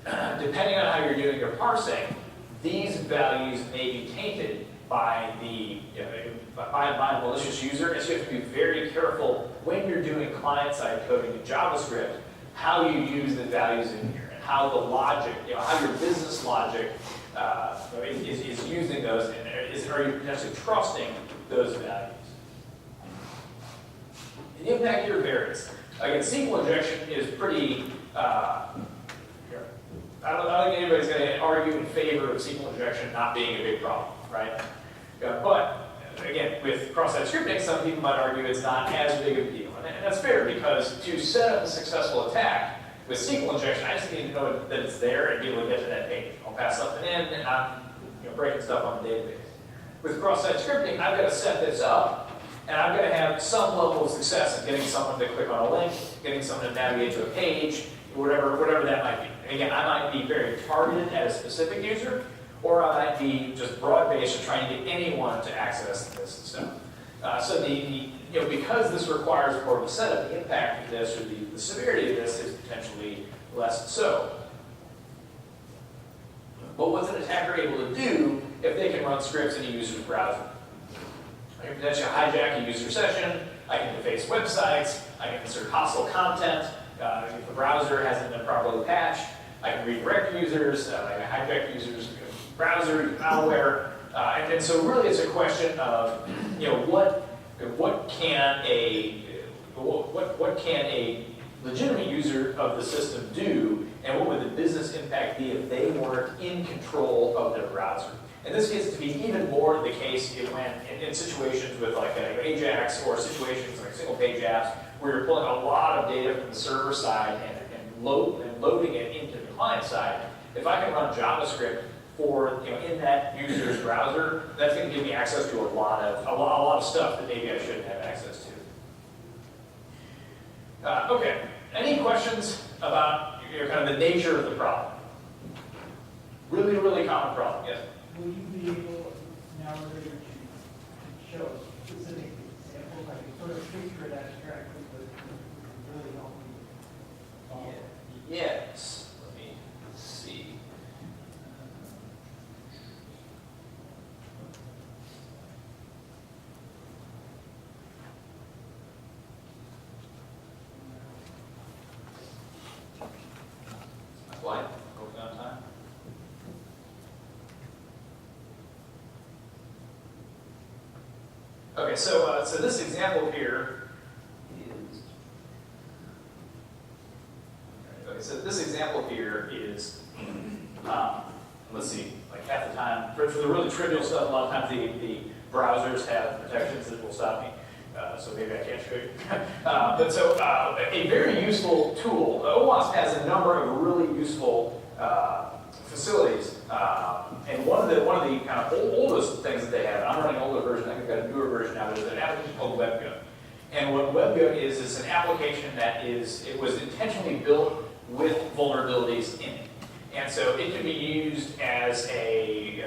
[SPEAKER 1] Depending on how you're doing your parsing, these values may be tainted by by a malicious user, and so you have to be very careful when you're doing client-side coding in JavaScript, how you use the values in here, and how the logic, how your business logic is using those, and are you potentially trusting those values? The impact here varies. Again, SQL injection is pretty. I don't think anybody's going to argue in favor of SQL injection not being a big problem, right? But again, with cross-site scripting, some people might argue it's not as big of a deal. And that's fair, because to set up a successful attack with SQL injection, I just need to know that it's there and be able to get to that page. I'll pass something in, and I'm breaking stuff on the database. With cross-site scripting, I've got to set this up, and I've got to have some level of success in getting someone to click on a link, getting someone to navigate to a page, whatever that might be. And again, I might be very targeted at a specific user, or I might be just broad-based and trying to get anyone to access this stuff. So because this requires more of a setup, the impact of this, or the severity of this, is potentially less so. But what's an attacker able to do if they can run scripts in a user's browser? I can potentially hijack a user session, I can deface websites, I can insert hostile content, if the browser hasn't been properly patched, I can redirect users, I can hijack users' browser, malware, and so really it's a question of, what can a legitimate user of the system do, and what would the business impact be if they weren't in control of their browser? And this gets to be even more the case when in situations with Ajax, or situations like single-page apps, where you're pulling a lot of data from the server side and loading it into the client side. If I can run JavaScript for in that user's browser, that's going to give me access to a lot of stuff that maybe I shouldn't have access to. Okay, any questions about kind of the nature of the problem? Really, really common problem. Yes.
[SPEAKER 4] Will you be able now to show specific examples? I can sort of picture it abstractly, but really help me follow.
[SPEAKER 1] Yes. Let me see. Flight, hopefully on time. Okay, so this example here is. Okay, so this example here is, let's see, like half the time, for the really trivial stuff, a lot of times the browsers have protections that will stop me. So maybe I can't show you. But so a very useful tool. OWASP has a number of really useful facilities. And one of the kind of oldest things that they have, I'm running an older version, I think I've got a newer version now, but it's an application called WebGo. And what WebGo is an application that it was intentionally built with vulnerabilities in it. And so it can be used as a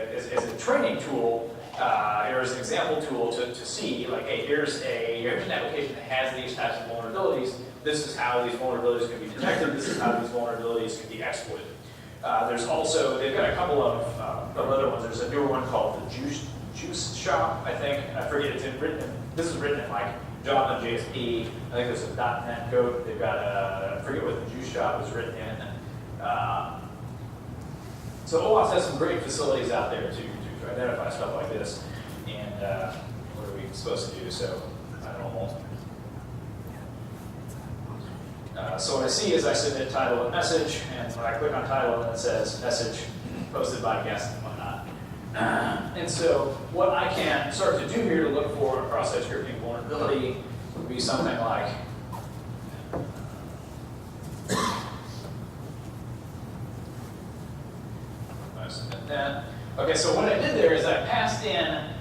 [SPEAKER 1] training tool, or as an example tool to see, like, hey, here's an application that has these types of vulnerabilities. This is how these vulnerabilities can be detected. This is how these vulnerabilities can be exploited. There's also, they've got a couple of other ones. There's a newer one called the Juice Shop, I think. I forget, this is written in like Java, JSP. I think there's a .NET code. They've got I forget what the Juice Shop is written in. So OWASP has some great facilities out there to identify stuff like this. And what are we supposed to do? So I don't know. So what I see is I submit title and message, and when I click on title, then it says message posted by guest and whatnot. And so what I can start to do here to look for a cross-site scripting vulnerability would be something like I submit that. Okay, so what I did there is I passed in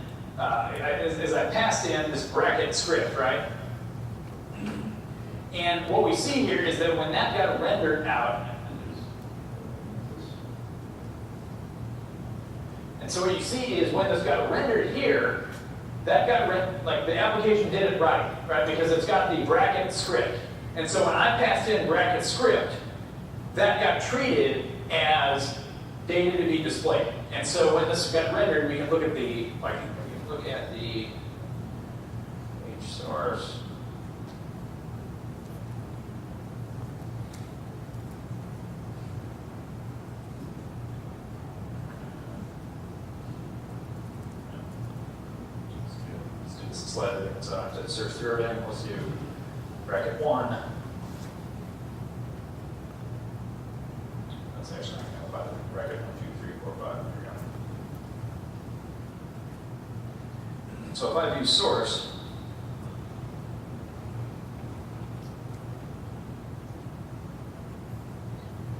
[SPEAKER 1] this bracket script, right? And what we see here is that when that got rendered out, and so what you see is when this got rendered here, that got like the application did it right, because it's got the bracket script. And so when I passed in bracket script, that got treated as data to be displayed. And so when this got rendered, we can look at the page source. Slightly, so I have to search through everything. Let's do bracket 1. That's actually not going to apply to bracket 1, 2, 3, 4, 5. There we go. So if I view source,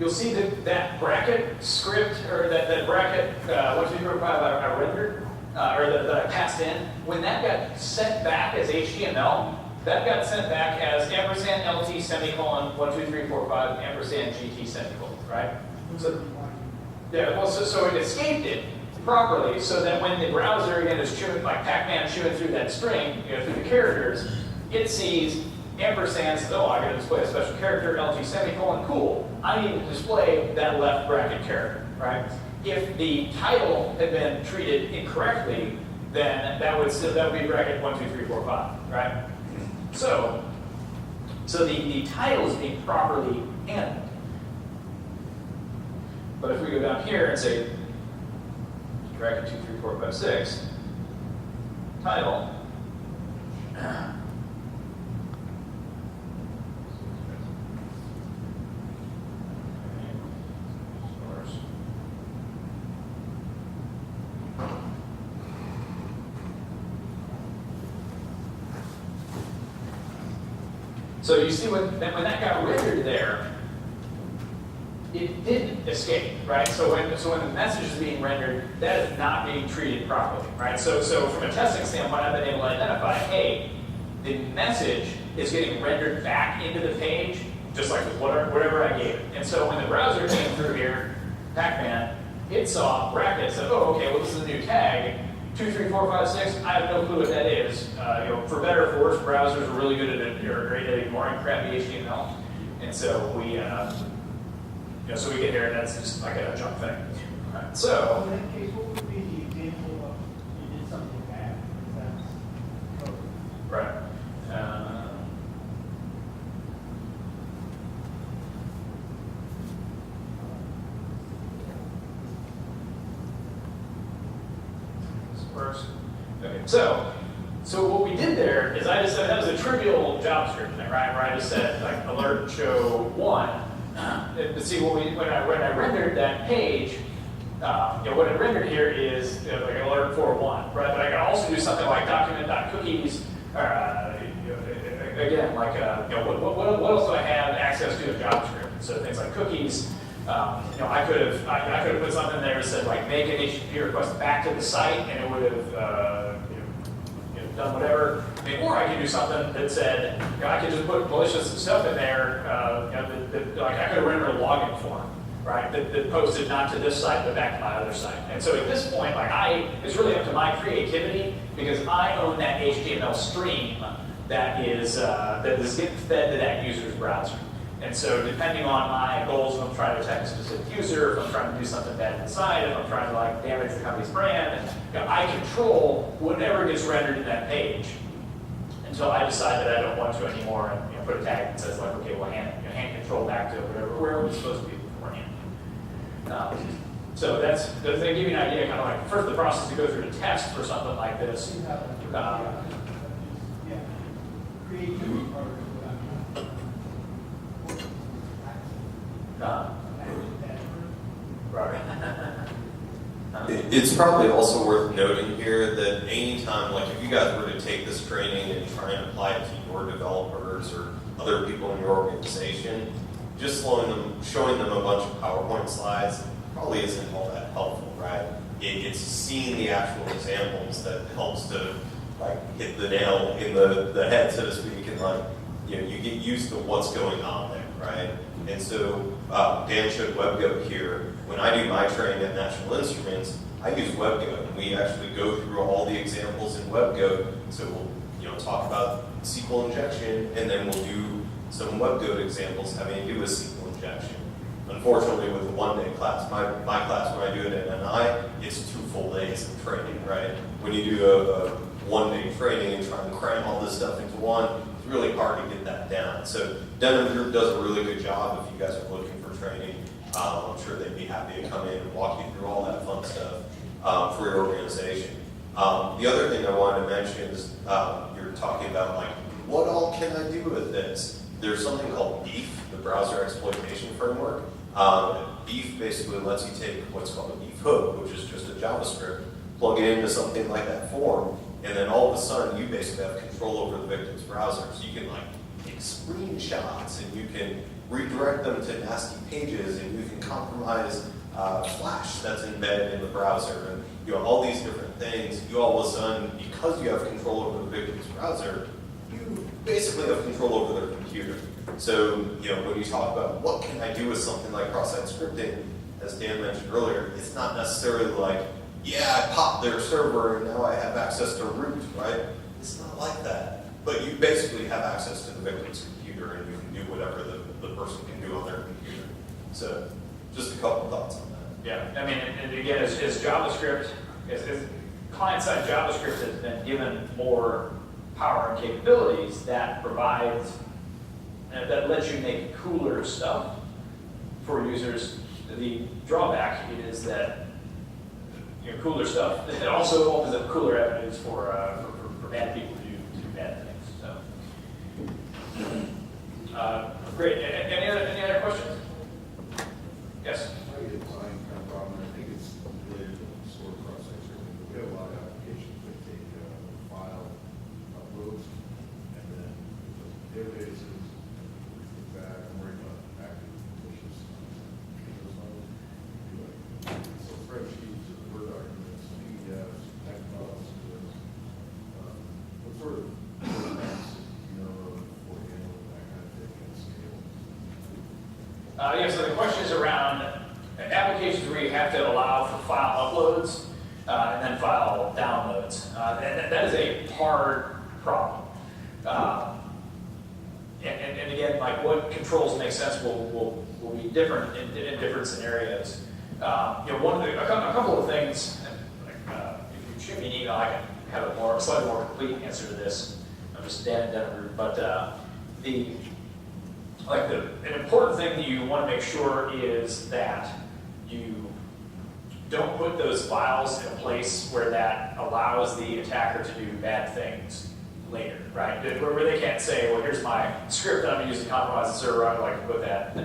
[SPEAKER 1] you'll see that bracket script, or that bracket 1, 2, 3, 4, 5 I rendered. Or that I passed in, when that got sent back as HTML, that got sent back as ampersand LT semicolon 1, 2, 3, 4, 5 ampersand GT semicolon, right? So, yeah, well, so it escaped it properly, so that when the browser again is chewing, like Pac-Man chewing through that string, through the characters, it sees ampersand, says, oh, I got to display a special character, LT semicolon, cool. I need to display that left bracket character, right? If the title had been treated incorrectly, then that would be bracket 1, 2, 3, 4, 5, right? So the title is being properly handled. But if we go down here and say bracket 2, 3, 4, 5, 6, title, so you see when that got rendered there, it didn't escape, right? So when the message is being rendered, that is not being treated properly, right? So from a testing standpoint, I've been able to identify, hey, the message is getting rendered back into the page, just like with whatever I gave it. And so when the browser came through here, Pac-Man, it saw brackets, said, oh, okay, well, this is a new tag. 2, 3, 4, 5, 6. I have no clue what that is. For better or for worse, browsers are really good at it. They're great at ignoring crappy HTML, and so we, so we get here, and that's just like a junk thing. Right. So
[SPEAKER 4] in that case, what would be the example of you did something bad? That's code.
[SPEAKER 1] right. Works. Okay, so what we did there is I just said that was a trivial JavaScript thing, right? Where I just said like alert show 1. To see when I rendered that page, what it rendered here is like alert for 1, right? But I can also do something like document.cookies. Again, like what else do I have access to in JavaScript? So things like cookies. I could have put something there that said like make an HTTP request back to the site, and it would have done whatever. I mean, or I could do something that said I could just put malicious stuff in there. Like I could render a login form, right? That posted not to this site but back to my other site. And so at this point, like it's really up to my creativity because I own that HTML stream that is getting fed to that user's browser. And so depending on my goals, if I'm trying to attack a specific user, if I'm trying to do something bad inside, if I'm trying to like damage the company's brand, I control whatever gets rendered in that page until I decide that I don't want to anymore and put a tag that says like, okay, well hand control back to wherever it's supposed to be beforehand. So that's to give you an idea, kind of like first the process to go through to test for something like this.
[SPEAKER 4] Creativity part
[SPEAKER 5] It's probably also worth noting here that anytime, like if you guys were to take this training and try and apply it to your developers or other people in your organization, just showing them a bunch of PowerPoint slides probably isn't all that helpful, right? It's seeing the actual examples that helps to like hit the nail in the head, so to speak, and like you get used to what's going on there, right? And so Dan showed WebGo here. When I do my training at National Instruments, I use WebGo, and we actually go through all the examples in WebGo. So we'll talk about SQL injection, and then we'll do some WebGo examples having to do with SQL injection. Unfortunately, with the one-day class, my class when I do it at NI, it's 2 full days of training, right? When you do a one-day training and try and cram all this stuff into one, it's really hard to get that down. So Denham Group does a really good job if you guys are looking for training. I'm sure they'd be happy to come in and walk you through all that fun stuff for your organization. The other thing I wanted to mention is you're talking about like, what all can I do with this? There's something called BEEF, the Browser Exploitation Framework. BEEF basically lets you take what's called a BEEF hook, which is just a JavaScript, plug it into something like that form, and then all of a sudden you basically have control over the victim's browser. So you can like take screenshots and you can redirect them to nasty pages, and you can compromise Flash that's embedded in the browser, and all these different things. You all of a sudden, because you have control over the victim's browser, you basically have control over their computer. So when you talk about what can I do with something like cross-site scripting, as Dan mentioned earlier, it's not necessarily like, yeah, I popped their server and now I have access to root, right? It's not like that. But you basically have access to the victim's computer, and you can do whatever the person can do on their computer. So just a couple thoughts on that.
[SPEAKER 1] Yeah, I mean, and again, as JavaScript, as client-side JavaScript has been given more power and capabilities, that provides, that lets you make cooler stuff for users. The drawback is that cooler stuff, it also opens up cooler avenues for bad people to do bad things. So, great. Any other questions? Yes.
[SPEAKER 6] I get a design kind of problem, and I think it's related to sort of cross-site scripting. We have a lot of applications that take file uploads, and then databases, things back. I'm worried about active malicious so spreadsheets, Word documents, PDFs, text files. What sort of formats, for handling that kind of thing at scale?
[SPEAKER 1] Yeah, so the question is around applications where you have to allow for file uploads and then file downloads. And that is a hard problem. And again, like what controls make sense will be different in different scenarios. A couple of things, if you shoot me an email, I can have a slightly more complete answer to this. I'm just Dan and Denver, but an important thing that you want to make sure is that you don't put those files in a place where that allows the attacker to do bad things later, right? Where they can't say, well, here's my script that I'm using to compromise the server, I'd like to put that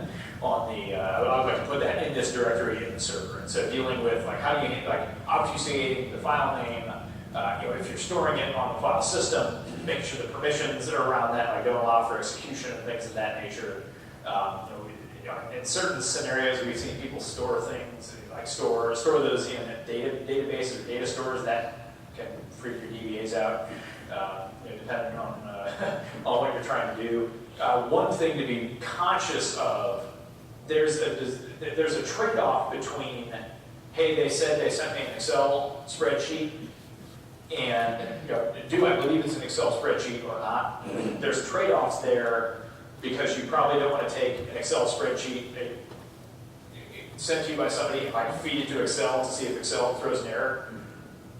[SPEAKER 1] on the, I'd like to put that in this directory in the server. And so dealing with like how do you, like obfuscating the file name, if you're storing it on the file system, making sure the permissions that are around that, like don't allow for execution and things of that nature. In certain scenarios, we've seen people store things, like store those in databases or data stores that can freak your DBAs out, depending on on what you're trying to do. One thing to be conscious of, there's a trade-off between, hey, they said they sent me an Excel spreadsheet, and do I believe it's an Excel spreadsheet or not? There's trade-offs there because you probably don't want to take an Excel spreadsheet sent to you by somebody and like feed it to Excel to see if Excel throws an error.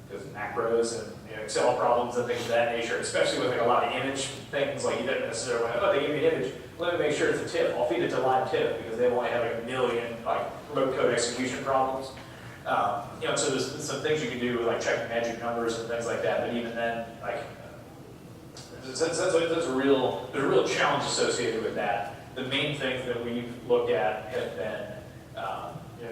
[SPEAKER 1] Because macros and Excel problems and things of that nature, especially with like a lot of image things, like you didn't necessarily want to, oh, they gave me an image, let me make sure it's a TIFF. I'll feed it to live TIFF because they only have like a million like remote code execution problems. So there's some things you can do like checking magic numbers and things like that, but even then, like, there's a real challenge associated with that. The main things that we've looked at have been,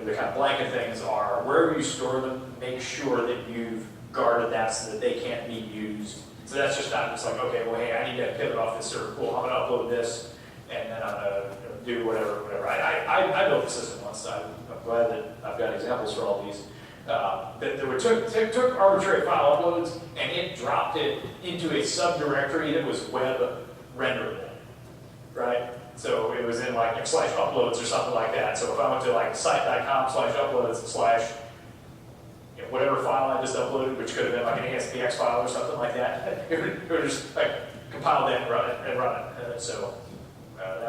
[SPEAKER 1] the kind of blanket things are, wherever you store them, make sure that you've guarded that so that they can't be used. So that's just not just like, okay, well, hey, I need to pivot off this server. Cool, I'm going to upload this, and then I'm going to do whatever. I built the system once. I'm glad that I've got examples for all these. That took arbitrary file uploads, and it dropped it into a subdirectory that was web renderable, right? So it was in like /uploads or something like that. So if I went to like site.com/uploads/ whatever file I just uploaded, which could have been like an ASPX file or something like that, it would just like compile that and run it. That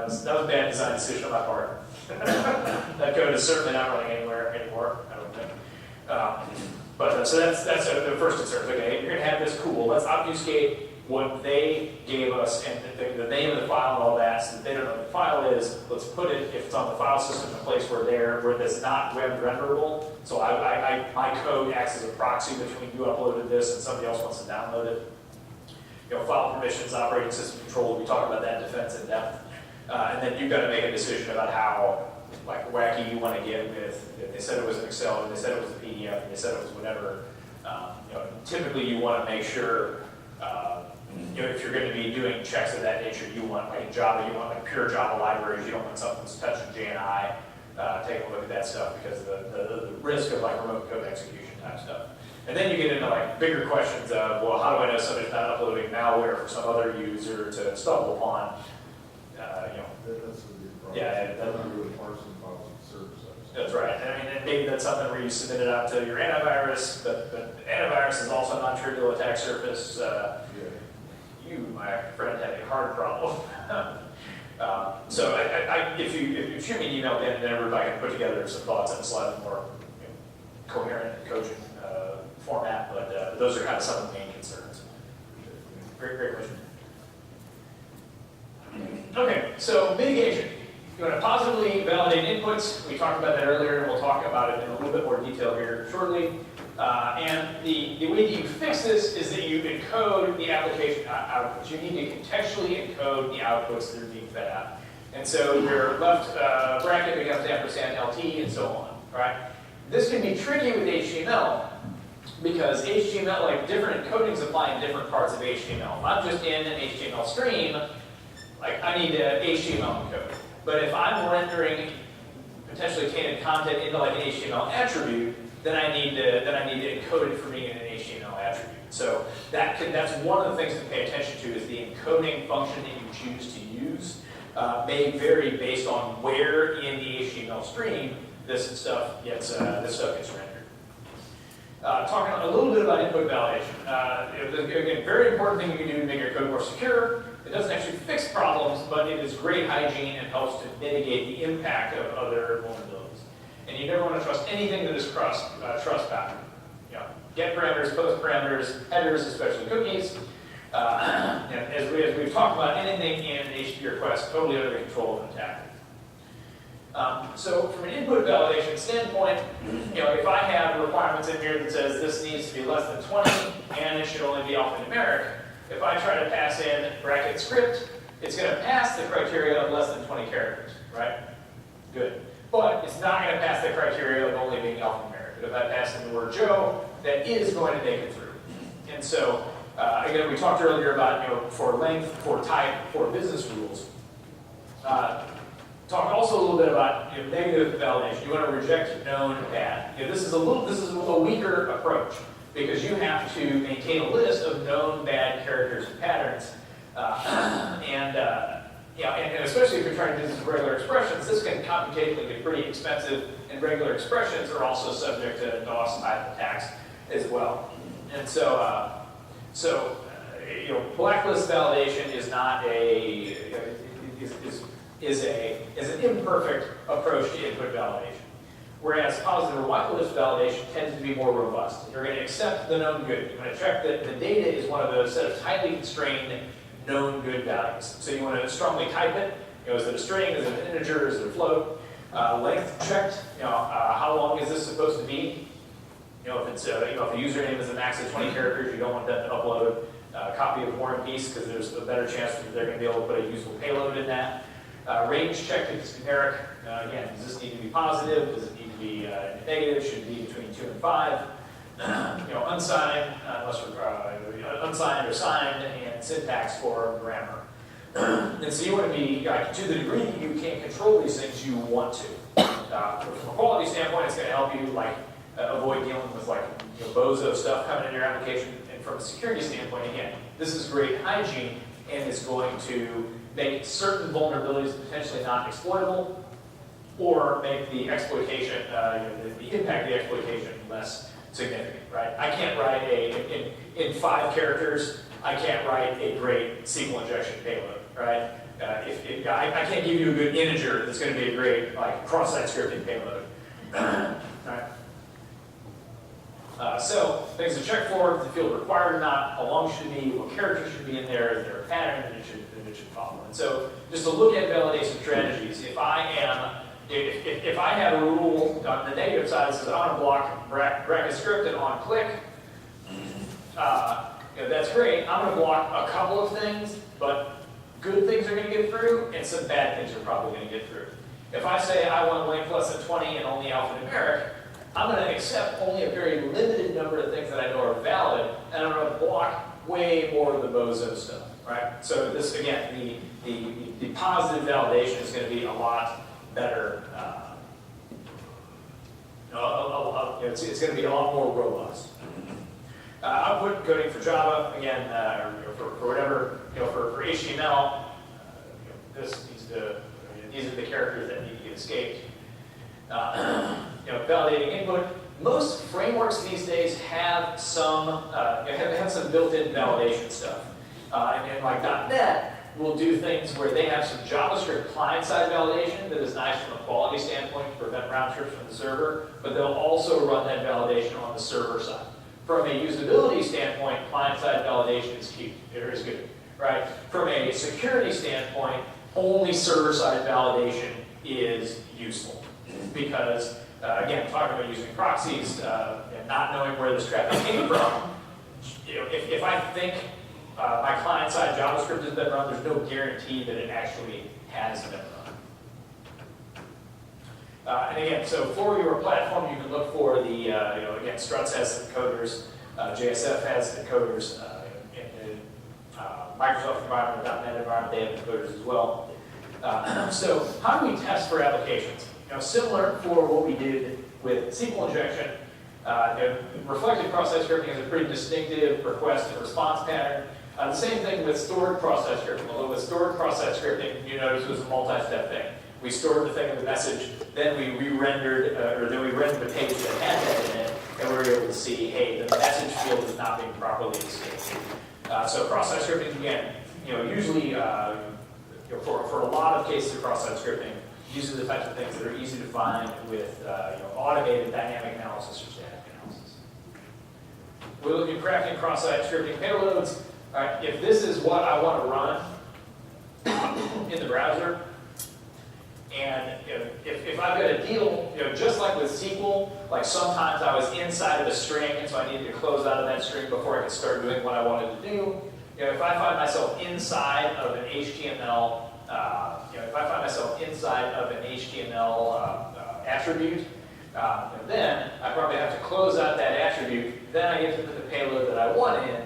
[SPEAKER 1] was a bad design decision on my part. That code is certainly not running anywhere anymore, I don't think. So that's the first concern. Okay, you're gonna have this, cool. Let's obfuscate what they gave us and the name of the file and all that, so that they don't know what the file is. Let's put it, if it's on the file system, in a place where that's not web renderable. So my code acts as a proxy between you uploaded this and somebody else wants to download it. File permissions, operating system control. We talk about that defense in depth, and then you've got to make a decision about how like wacky you want to get with. If they said it was an Excel, and they said it was a PDF, and they said it was whatever. Typically, you want to make sure. If you're going to be doing checks of that nature, you want like Java, you want like pure Java libraries, you don't want something that's touching JNI, taking a look at that stuff because of the risk of like remote code execution type stuff. And then you get into like bigger questions of, well, how do I know somebody's not uploading malware for some other user to stumble upon?
[SPEAKER 6] That's a big problem.
[SPEAKER 1] Yeah,
[SPEAKER 6] That's not really parsing files on the server side.
[SPEAKER 1] That's right. I mean, and maybe that's something where you submit it out to your antivirus, but antivirus is also a non-trivial attack surface. You, my friend, have a hard problem. So if you shoot me an email, then everybody can put together some thoughts in a slightly more coherent and cogent format, but those are kind of some of the main concerns. Great question. Okay, so mitigation. You want to positively validate inputs. We talked about that earlier, and we'll talk about it in a little bit more detail here shortly. And the way that you fix this is that you encode the application outputs. You need to contextually encode the outputs that are being fed out. And so your left bracket becomes &LT and so on, right? This can be tricky with HTML because HTML, like different encodings apply in different parts of HTML. If I'm just in an HTML stream, like I need a HTML encode. But if I'm rendering potentially tainted content into like an HTML attribute, then I need to encode it for me in an HTML attribute. So that's one of the things to pay attention to is the encoding function that you choose to use may vary based on where in the HTML stream this stuff gets rendered. Talking a little bit about input validation. Again, very important thing you can do to make your code more secure. It doesn't actually fix problems, but it is great hygiene and helps to mitigate the impact of other vulnerabilities. And you never want to trust anything that is trust-bound. Get parameters, post parameters, headers, especially cookies. As we've talked about, anything in an HTTP request totally under the control of an attacker. So from an input validation standpoint, if I have requirements in here that says this needs to be less than 20 and it should only be alphanumeric, if I try to pass in bracket script, it's going to pass the criteria of less than 20 characters, right? Good. But it's not going to pass the criteria of only being alphanumeric. If I pass in the word Joe, that is going to make it through. And so, again, we talked earlier about, for length, for type, for business rules. Talk also a little bit about negative validation. You want to reject known bad. This is a weaker approach because you have to maintain a list of known bad characters and patterns, and especially if you're trying to do this with regular expressions, this can computationally be pretty expensive, and regular expressions are also subject to DOS type attacks as well. And so, blacklist validation is not is an imperfect approach to input validation. Whereas positive or whitelist validation tends to be more robust. You're going to accept the known good. You're going to check that the data is one of those set of tightly constrained known good values. So you want to strongly type it. Is it a string? Is it an integer? Is it a float? Length checked. How long is this supposed to be? If it's if the username is a max of 20 characters, you don't want that to upload a copy of War and Peace because there's a better chance that they're going to be able to put a useful payload in that. Range checked if it's numeric. Again, does this need to be positive? Does it need to be negative? Should it be between 2 and 5? Unsigned, unsigned or signed, and syntax for grammar. And so you want to be, to the degree that you can control these things, you want to. From a quality standpoint, it's going to help you avoid dealing with bozo stuff coming in your application. And from a security standpoint, again, this is great hygiene, and it's going to make certain vulnerabilities potentially not exploitable, or make the exploitation, the impact of the exploitation less significant, right? I can't write in 5 characters, I can't write a great SQL injection payload, right? I can't give you a good integer that's going to be a great cross-site scripting payload. Right? So things to check for, if the field required or not, how long should it be, what characters should be in there, is there a pattern that it should follow. And so just to look at validation strategies, if I have a rule on the negative side that says I want to block bracket script and on click, that's great. I'm going to block a couple of things, but good things are going to get through, and some bad things are probably going to get through. If I say I want length less than 20 and only alphanumeric, I'm going to accept only a very limited number of things that I know are valid, and I'm going to block way more of the bozo stuff, right? So this, again, the positive validation is going to be a lot better. It's going to be a lot more robust. Output coding for Java, again, for whatever, for HTML, these are the characters that need to get escaped. Validating input. Most frameworks these days have some have some built-in validation stuff, and like .NET will do things where they have some JavaScript client-side validation that is nice from a quality standpoint to prevent round trips from the server, but they'll also run that validation on the server side. From a usability standpoint, client-side validation is key. It is good, right? From a security standpoint, only server-side validation is useful because, again, talking about using proxies and not knowing where this traffic came from, if I think my client-side JavaScript has been run, there's no guarantee that it actually has been run. And again, so for your platform, you can look for the, again, Struts has some coders, JSF has the coders, in the Microsoft environment, .NET environment, they have the coders as well. So how do we test for applications? Similar for what we did with SQL injection, reflected cross-site scripting has a pretty distinctive request and response pattern. The same thing with stored cross-site scripting, although with stored cross-site scripting, you notice it was a multi-step thing. We stored the thing in the message, then we re-rendered, then we rendered the page that had that in it, and we were able to see, hey, the message field is not being properly escaped. So cross-site scripting, again, usually, for a lot of cases of cross-site scripting, these are the types of things that are easy to find with automated dynamic analysis or static analysis. We're looking at crafting cross-site scripting payloads. All right, if this is what I want to run in the browser, And if I've got a deal, just like with SQL, like sometimes I was inside of a string, and so I needed to close out of that string before I could start doing what I wanted to do. If I find myself inside of an HTML, attribute, then I probably have to close out that attribute. Then I get to put the payload that I want in,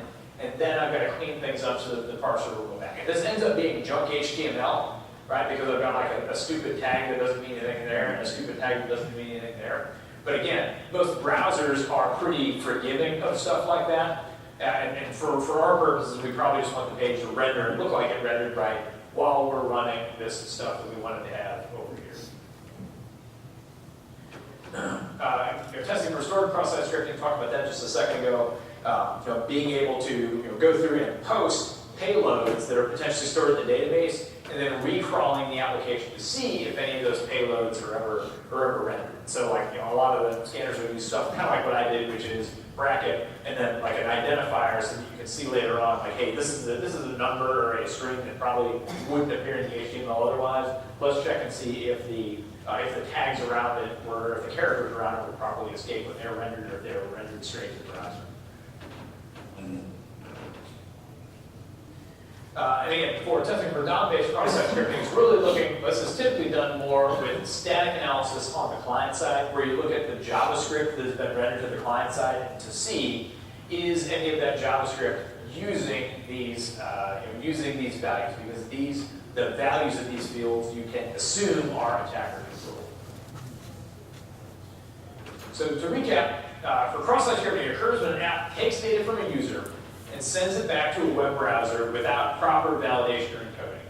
[SPEAKER 1] and then I've got to clean things up so that the parser will go back. And this ends up being junk HTML, right? Because I've got like a stupid tag that doesn't mean anything there, and a stupid tag that doesn't mean anything there. But again, most browsers are pretty forgiving of stuff like that. And for our purposes, we probably just want the page to render and look like it rendered right while we're running this stuff that we wanted to have over here. Testing restored cross-site scripting, talked about that just a second ago. Being able to go through and post payloads that are potentially stored in the database, and then recrawling the application to see if any of those payloads are ever rendered. So like a lot of the scanners will use stuff kind of like what I did, which is bracket and then like an identifier so that you can see later on, like, hey, this is a number or a string that probably wouldn't appear in the HTML otherwise. Let's check and see if the tags around it or if the characters around it will properly escape when they're rendered, or if they were rendered straight to the browser. And again, for testing for DOM-based cross-site scripting, it's really looking, this is typically done more with static analysis on the client side, where you look at the JavaScript that has been rendered to the client side to see, is any of that JavaScript using these values, because the values of these fields you can assume are attacker controlled. So to recap, for cross-site scripting, it occurs when an app takes data from a user and sends it back to a web browser without proper validation or encoding.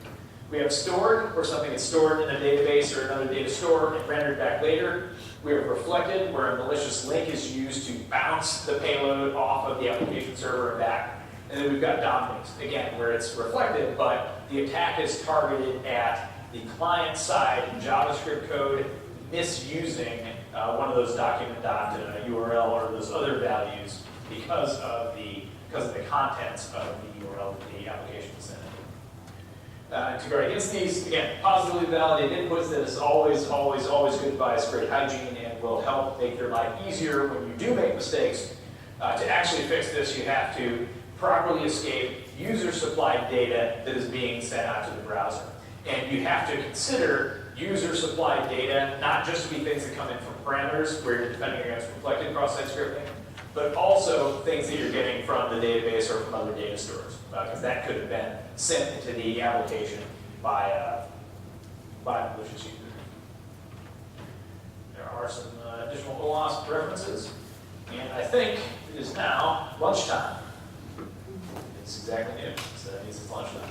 [SPEAKER 1] We have stored, where something is stored in a database or another data store and rendered back later. We have reflected, where a malicious link is used to bounce the payload off of the application server and back. And then we've got DOM-based, again, where it's reflected, but the attack is targeted at the client-side JavaScript code misusing one of those document.url or those other values because of the contents of the URL that the application is sending. To guard against these, again, positively validated inputs, that is always good advice, great hygiene, and will help make your life easier when you do make mistakes. To actually fix this, you have to properly escape user-supplied data that is being sent out to the browser. And you have to consider user-supplied data not just to be things that come in from parameters, where you're defending against reflected cross-site scripting, but also things that you're getting from the database or from other data stores, because that could have been sent into the application by a malicious user. There are some additional OWASP references, and I think it is now lunchtime. It's exactly noon, so that means it's lunchtime.